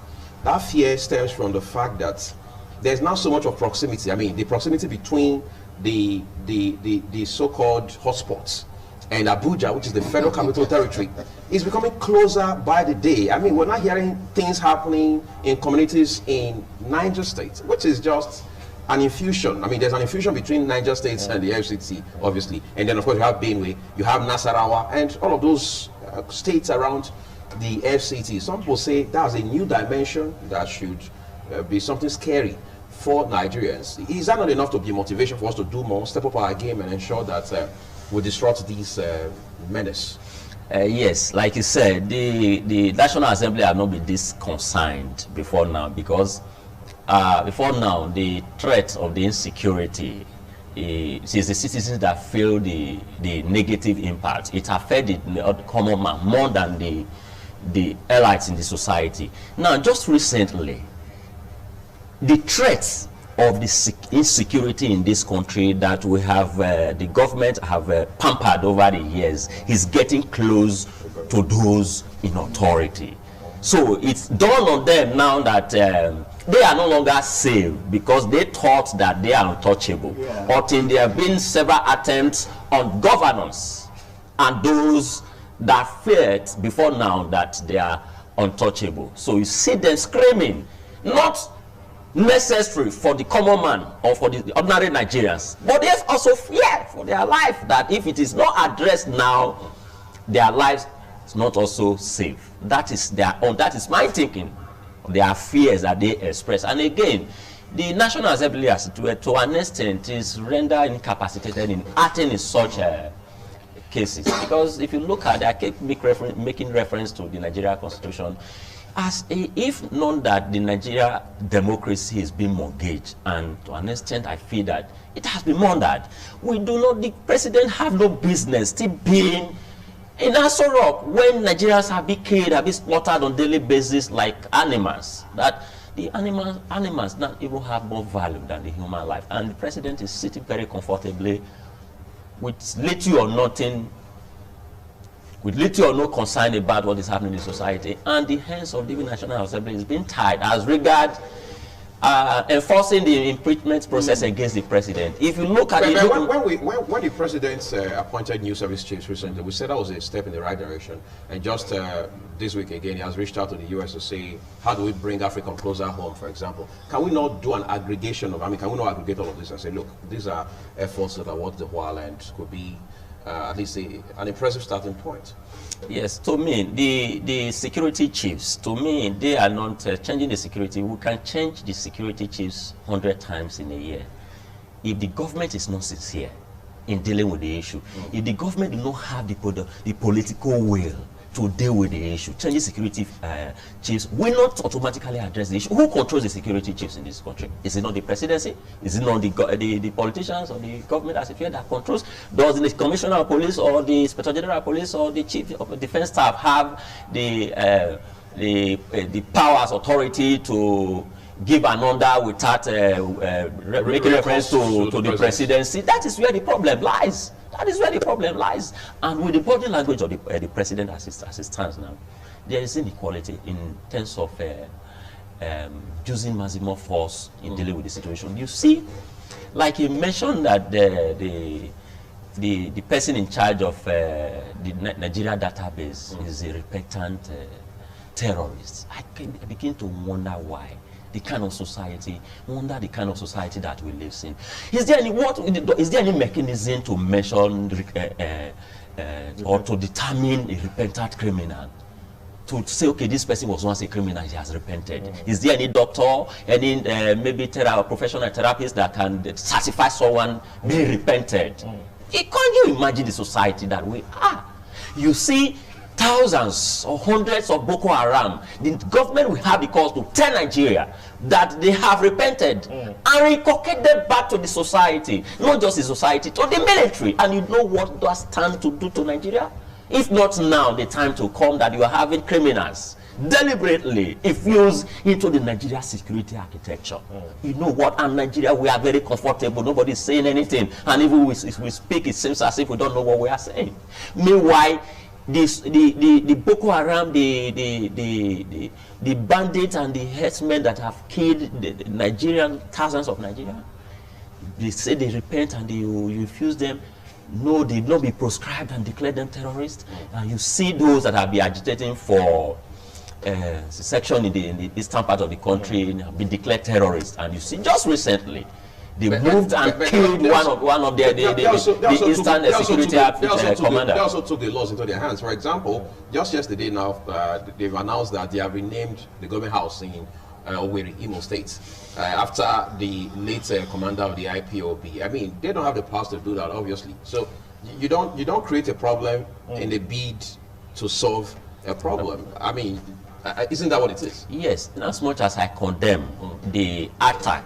S1: That fear stems from the fact that there's not so much of proximity. I mean, the proximity between the so-called hotspots and Abuja, which is the Federal Capital Territory, is becoming closer by the day. I mean, we're not hearing things happening in communities in Niger State, which is just an infusion. I mean, there's an infusion between Niger State and the FCT, obviously. And then, of course, you have Benue, you have Nasarawa, and all of those states around the FCT. Some people say that's a new dimension that should be something scary for Nigerians. Is that not enough to be motivation for us to do more, step up our game, and ensure that we disrupt these menace?
S2: Yes, like you said, the National Assembly have not been this concerned before now, because before now, the threat of the insecurity is the citizens that feel the negative impact. It affected the common man more than the elites in the society. Now, just recently, the threats of the insecurity in this country that we have, the government have pampered over the years, is getting close to those in authority. So it's dawned on them now that they are no longer safe, because they thought that they are untouchable. Until there have been several attempts on governance and those that feared before now that they are untouchable. So you see them screaming, not necessary for the common man or for the ordinary Nigerians, but there's also fear for their life, that if it is not addressed now, their lives is not also safe. That is their own, that is my thinking. There are fears that they express. And again, the National Assembly, as it were, to an extent, is rendered incapacitated in acting in such cases. Because if you look at it, I keep making reference to the Nigeria Constitution, if known that the Nigeria democracy is being mortgaged, and to an extent I feel that it has been murdered. The president have no business still being in Aso Rock when Nigerians have been killed, have been slaughtered on a daily basis like animals. That the animals not even have more value than the human life. And the president is sitting very comfortably with little or nothing, with little or no concern about what is happening in society. And the hands of the National Assembly is being tied as regards enforcing the impeachment process against the president. If you look at it,
S1: when the president appointed new service chiefs recently, we said that was a step in the right direction. And just this week again, he has reached out to the U.S. to say, how do we bring Africa closer home, for example? Can we not do an aggregation of, can we not aggregate all of this and say, look, these are efforts that are worth the while and could be at least an impressive starting point?
S2: Yes, to me, the security chiefs, to me, they are not changing the security. We can change the security chiefs 100 times in a year. If the government is not sincere in dealing with the issue, if the government do not have the political will to deal with the issue, changing security chiefs will not automatically address the issue. Who controls the security chiefs in this country? Is it not the presidency? Is it not the politicians or the government as it were that controls? Does the commissioner of police or the inspector general of police or the chief of the defense staff have the powers, authority to give an order without making reference to the presidency? That is where the problem lies. That is where the problem lies. And with the body language of the president as it stands now, there is inequality in terms of using maximum force in dealing with the situation. You see, like you mentioned that the person in charge of the Nigeria database is a repentant terrorist. I begin to wonder why. The kind of society, wonder the kind of society that we live in. Is there any mechanism to mention or to determine a repentant criminal? To say, okay, this person was once a criminal, he has repented. Is there any doctor, any maybe professional therapist that can certify someone being repented? Can you imagine the society that we are? You see thousands or hundreds of Boko Haram. The government will have the cause to tell Nigeria that they have repented and inculcated back to the society, not just the society, to the military. And you know what does stand to do to Nigeria? If not now, the time to come that you are having criminals deliberately infused into the Nigeria security architecture. You know what? And Nigeria, we are very comfortable. Nobody is saying anything. And even if we speak, it seems as if we don't know what we are saying. Meanwhile, the Boko Haram, the bandits and the herdsmen that have killed the Nigerian, thousands of Nigerians, they say they repent and you infuse them. No, they will not be proscribed and declare them terrorists. And you see those that have been agitating for section in the eastern part of the country have been declared terrorists. And you see just recently, they moved and killed one of the Eastern Security Commander.
S1: They also took the laws into their hands. For example, just yesterday now, they've announced that they have renamed the government house in Owerri, Imo State, after the late commander of the IPOB. I mean, they don't have the powers to do that, obviously. So you don't create a problem in the bid to solve a problem. I mean, isn't that what it is?
S2: Yes, in as much as I condemn the attack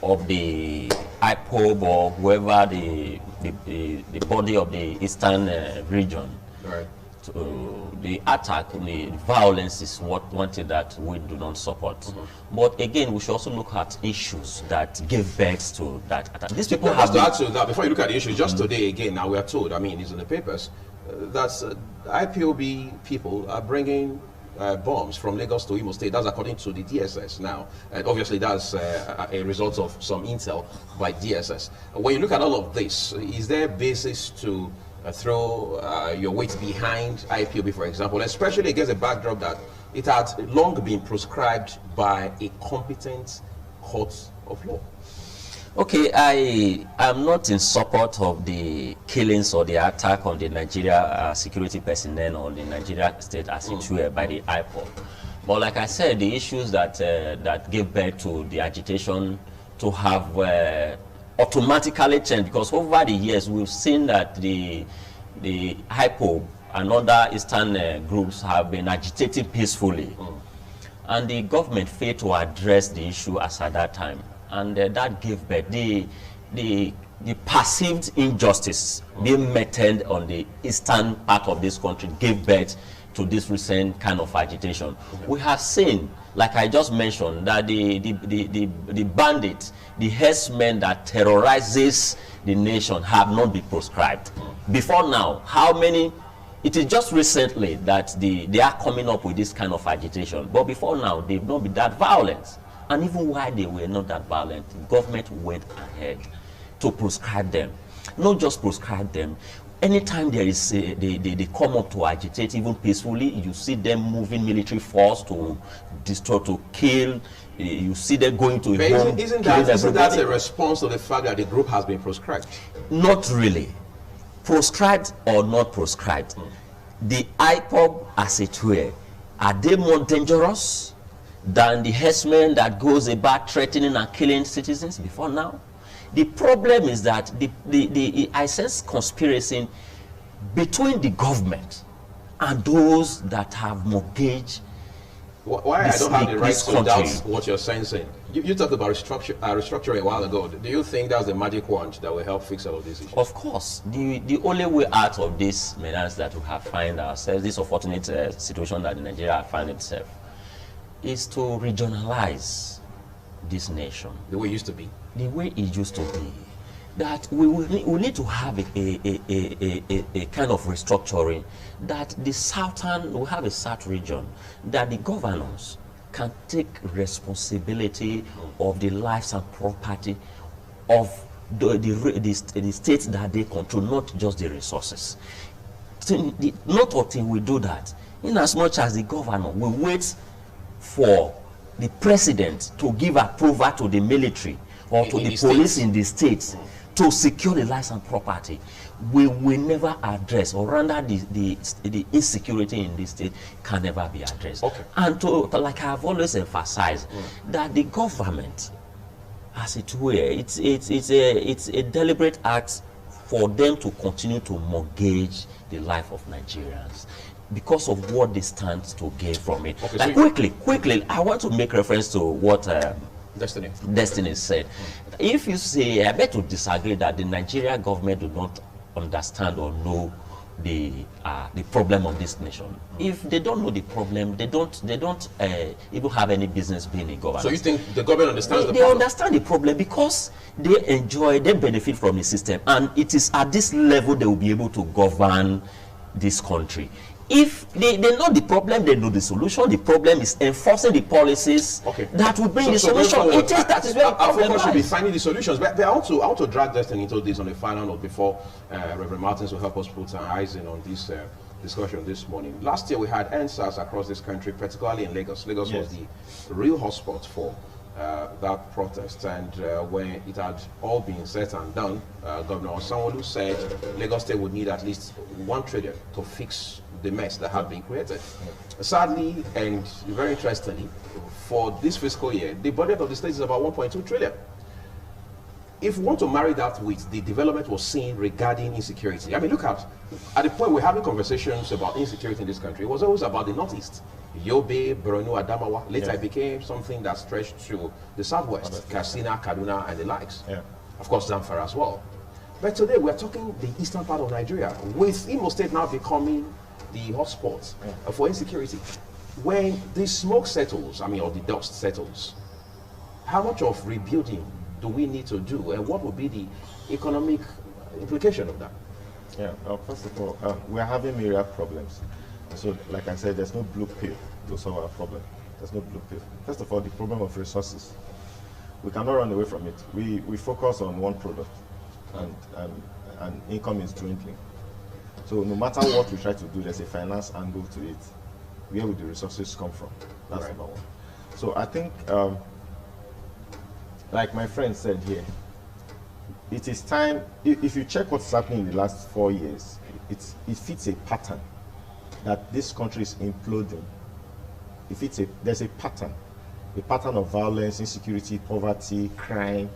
S2: of the IPOB or whoever the body of the eastern region.
S1: Right.
S2: The attack, the violence is one thing that we do not support. But again, we should also look at issues that give birth to that attack. These people have
S1: that before you look at the issues, just today again, now we are told, I mean, it's in the papers, that IPOB people are bringing bombs from Lagos to Imo State. That's according to the DSS now. And obviously that's a result of some intel by DSS. When you look at all of this, is there a basis to throw your weight behind IPOB, for example, especially against a backdrop that it had long been proscribed by a competent court of law?
S2: Okay, I am not in support of the killings or the attack on the Nigeria security personnel or the Nigeria state as it were by the IPOB. But like I said, the issues that that gave birth to the agitation to have automatically changed, because over the years we've seen that the IPOB and other eastern groups have been agitating peacefully, and the government failed to address the issue as at that time. And that gave birth, the perceived injustice being meted on the eastern part of this country gave birth to this recent kind of agitation. We have seen, like I just mentioned, that the bandits, the herdsmen that terrorizes the nation have not been proscribed. Before now, how many? It is just recently that they are coming up with this kind of agitation. But before now, they've not been that violent. And even while they were not that violent, the government went ahead to prescribe them. Not just prescribe them. Anytime there is they come up to agitate even peacefully, you see them moving military force to destroy, to kill. You see them going to
S1: but
S2: home.
S1: Isn't that a response to the fact that the group has been proscribed?
S2: Not really. Proscribed or not proscribed, the IPOB as it were, are they more dangerous than the herdsmen that goes about threatening and killing citizens before now? The problem is that I sense conspiracy between the government and those that have mortgaged.
S1: Why I don't have the right to doubt what you're saying. You talked about restructuring a while ago. Do you think that's the magic wand that will help fix all of these issues?
S2: Of course. The only way out of this menace that we have find ourselves, this unfortunate situation that Nigeria find itself, is to regionalize this nation.
S1: The way it used to be.
S2: The way it used to be. That we need to have a kind of restructuring, that the southern, we have a south region, that the governors can take responsibility of the lives and property of the states that they control, not just the resources. Not until we do that, in as much as the governor will wait for the president to give approval to the military or to the police in the states to secure the lives and property, we will never address, or rather the insecurity in this state can never be addressed.
S1: Okay.
S2: And like I've always emphasized, that the government, as it were, it's a deliberate act for them to continue to mortgage the life of Nigerians because of what they stand to gain from it. Okay, like so quickly, I want to make reference to what Destiny said. If you say, I bet to disagree that the Nigerian government do not understand or know the problem of this nation. If they don't know the problem, they don't even have any business being in government.
S1: So you think the government understands the problem?
S2: They understand the problem because they benefit from the system, and it is at this level they will be able to govern this country. If they know the problem, they know the solution. The problem is enforcing the policies that will bring the solution. That is where the problem
S1: should be finding the solutions. But I want to drag Destiny into this on the final note before Rev Martin will help us put our eyes in on this discussion this morning. Last year we had NSAS across this country, particularly in Lagos. Lagos was the real hotspot for that protest, and when it had all been said and done, Governor Sanwo-Olu said Lagos State would need at least 1 trillion to fix the mess that had been created. Sadly, and very interestingly, for this fiscal year, the budget of the state is about 1.2 trillion. If we want to marry that with the development we're seeing regarding insecurity, I mean, look at the point we're having conversations about insecurity in this country, it was always about the Northeast. Yobe, Borno, Adamawa. Later it became something that stretched to the Southwest, Katsina, Kaduna, and the likes. Of course, Zamfara as well. But today we're talking the eastern part of Nigeria, with Imo State now becoming the hotspot for insecurity. When the smoke settles, or the dust settles, how much of rebuilding do we need to do, and what will be the economic implication of that?
S3: First of all, we're having myriad problems. So, like I said, there's no blue pill to solve our problem. There's no blue pill. First of all, the problem of resources. We cannot run away from it. We focus on one product, and income is dwindling. So no matter what we try to do, there's a finance angle to it. Where will the resources come from? That's number one. So I think, like my friend said here, it is time, if you check what's happening in the last 4 years, it fits a pattern that this country is imploding. There's a pattern of violence, insecurity, poverty, crime.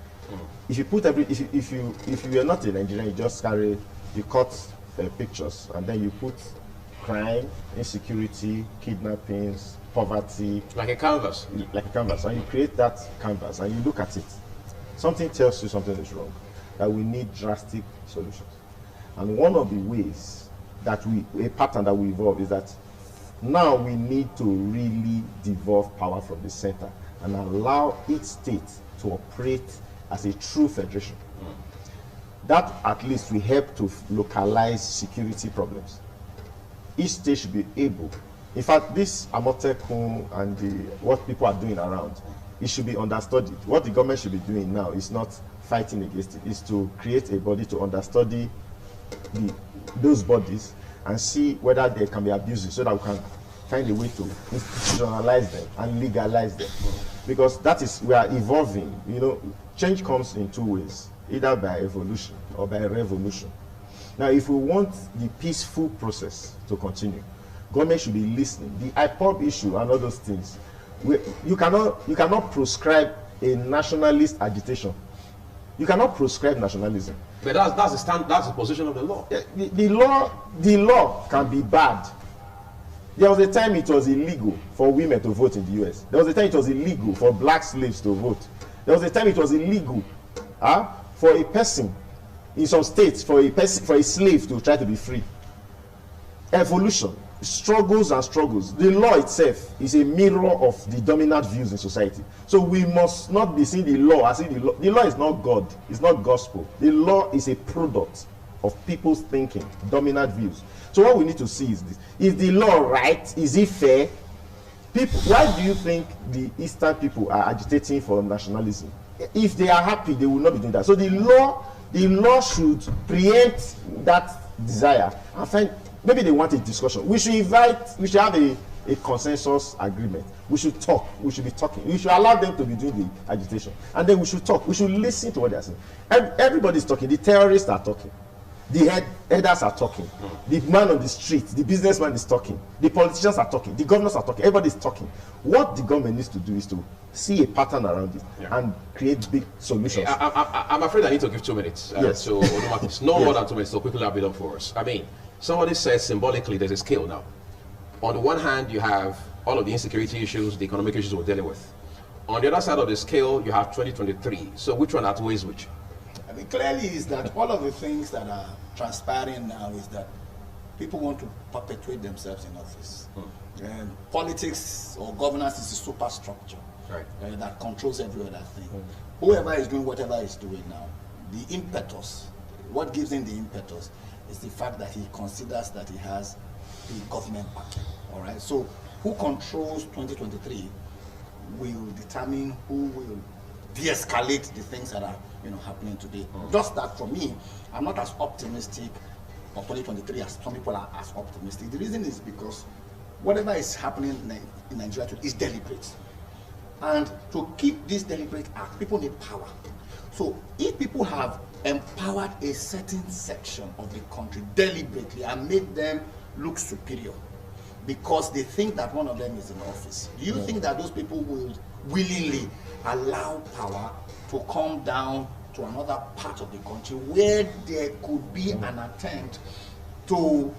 S3: If you put if you are not a Nigerian, you cut pictures, and then you put crime, insecurity, kidnappings, poverty,
S1: like a canvas,
S3: and you create that canvas and you look at it. Something tells you something is wrong, that we need drastic solutions. And one of the ways that a pattern that we evolve is that now we need to really devolve power from the center and allow each state to operate as a true federation. That at least will help to localize security problems. Each state should be able, in fact, this Amotekun and what people are doing around it should be understudied. What the government should be doing now is not fighting against it, is to create a body to understudy those bodies and see whether there can be abuses, so that we can find a way to institutionalize them and legalize them. Because that is, we are evolving. You know, change comes in two ways, either by evolution or by revolution. Now, if we want the peaceful process to continue, government should be listening. The IPOB issue and all those things, you cannot prescribe a nationalist agitation. You cannot prescribe nationalism.
S1: But that's the position of the law.
S3: The law can be bad. There was a time it was illegal for women to vote in the US. There was a time it was illegal for black slaves to vote. There was a time it was illegal for a person in some states, for a slave to try to be free. Evolution, struggles and struggles. The law itself is a mirror of the dominant views in society. So we must not be seeing the law as if the law is not God, it's not gospel. The law is a product of people's thinking, dominant views. So what we need to see is this: is the law right? Is it fair? People, why do you think the Eastern people are agitating for nationalism? If they are happy, they will not be doing that. So the law should preempt that desire and find. Maybe they want a discussion. We should have a consensus agreement. We should talk. We should be talking. We should allow them to be doing the agitation. And then we should talk. We should listen to what they are saying. Everybody's talking. The terrorists are talking. The headers are talking. The man on the street, the businessman is talking. The politicians are talking. The governors are talking. Everybody's talking. What the government needs to do is to see a pattern around it and create big solutions.
S1: I'm afraid I need to give 2 minutes to Rev Martin. No more than 2 minutes, so quickly wrap it up for us. I mean, somebody says symbolically there's a scale now. On the one hand, you have all of the insecurity issues, the economic issues we're dealing with. On the other side of the scale, you have 2023. So which one outweighs which?
S5: I mean, clearly is that all of the things that are transpiring now is that people want to perpetuate themselves in office. And politics or governance is a superstructure that controls every other thing. Whoever is doing whatever is doing now, the impetus, what gives him the impetus is the fact that he considers that he has the government backing. All right. So who controls 2023 will determine who will de-escalate the things that are happening today. Just that, for me, I'm not as optimistic of 2023 as some people are as optimistic. The reason is because whatever is happening in Nigeria today is deliberate. And to keep this deliberate act, people need power. So if people have empowered a certain section of the country deliberately and made them look superior because they think that one of them is in office, do you think that those people will willingly allow power to come down to another part of the country where there could be an attempt to,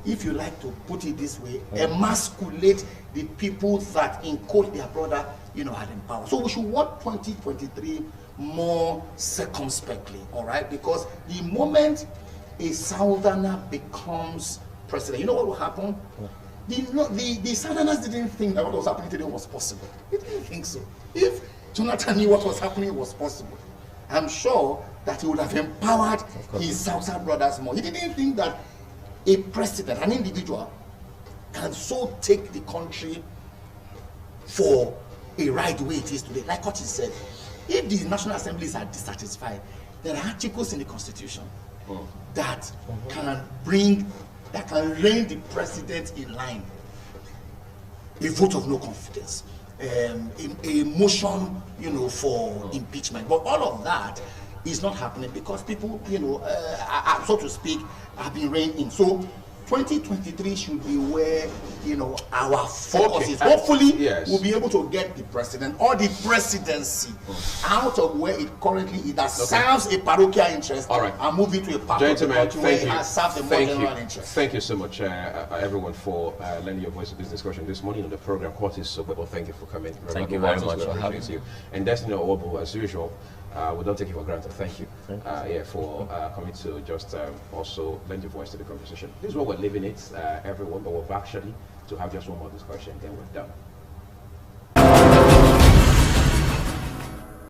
S5: if you like to put it this way, emasculate the people that in quote their brother had in power? So we should watch 2023 more circumspectly, all right? Because the moment a Southerner becomes president, you know what will happen? The Southerners didn't think that what was happening today was possible. They didn't think so. If Jonathan knew what was happening was possible, I'm sure that he would have empowered his Southern brothers more. He didn't think that a president, an individual, can so take the country for a ride the way it is today. Like what he said, if the National Assemblies are dissatisfied, there are articles in the Constitution that can rein the president in line. A vote of no confidence, a motion, for impeachment. But all of that is not happening because people, so to speak, have been reined in. So 2023 should be where our focus is. Hopefully, we'll be able to get the president or the presidency out of where it currently is that serves a parochial interest, and move it to a part of the country where it has served a more general interest.
S1: Thank you so much, everyone, for lending your voice to this discussion this morning on the program. Curtis, so well, thank you for coming.
S2: Thank you very much for having
S1: you. And Destiny Owobu, as usual. We don't take it for granted. Thank you. For coming to just also lend your voice to the conversation. This is what we're leaving it, everyone, but we're back actually to have just one more discussion, then we're done.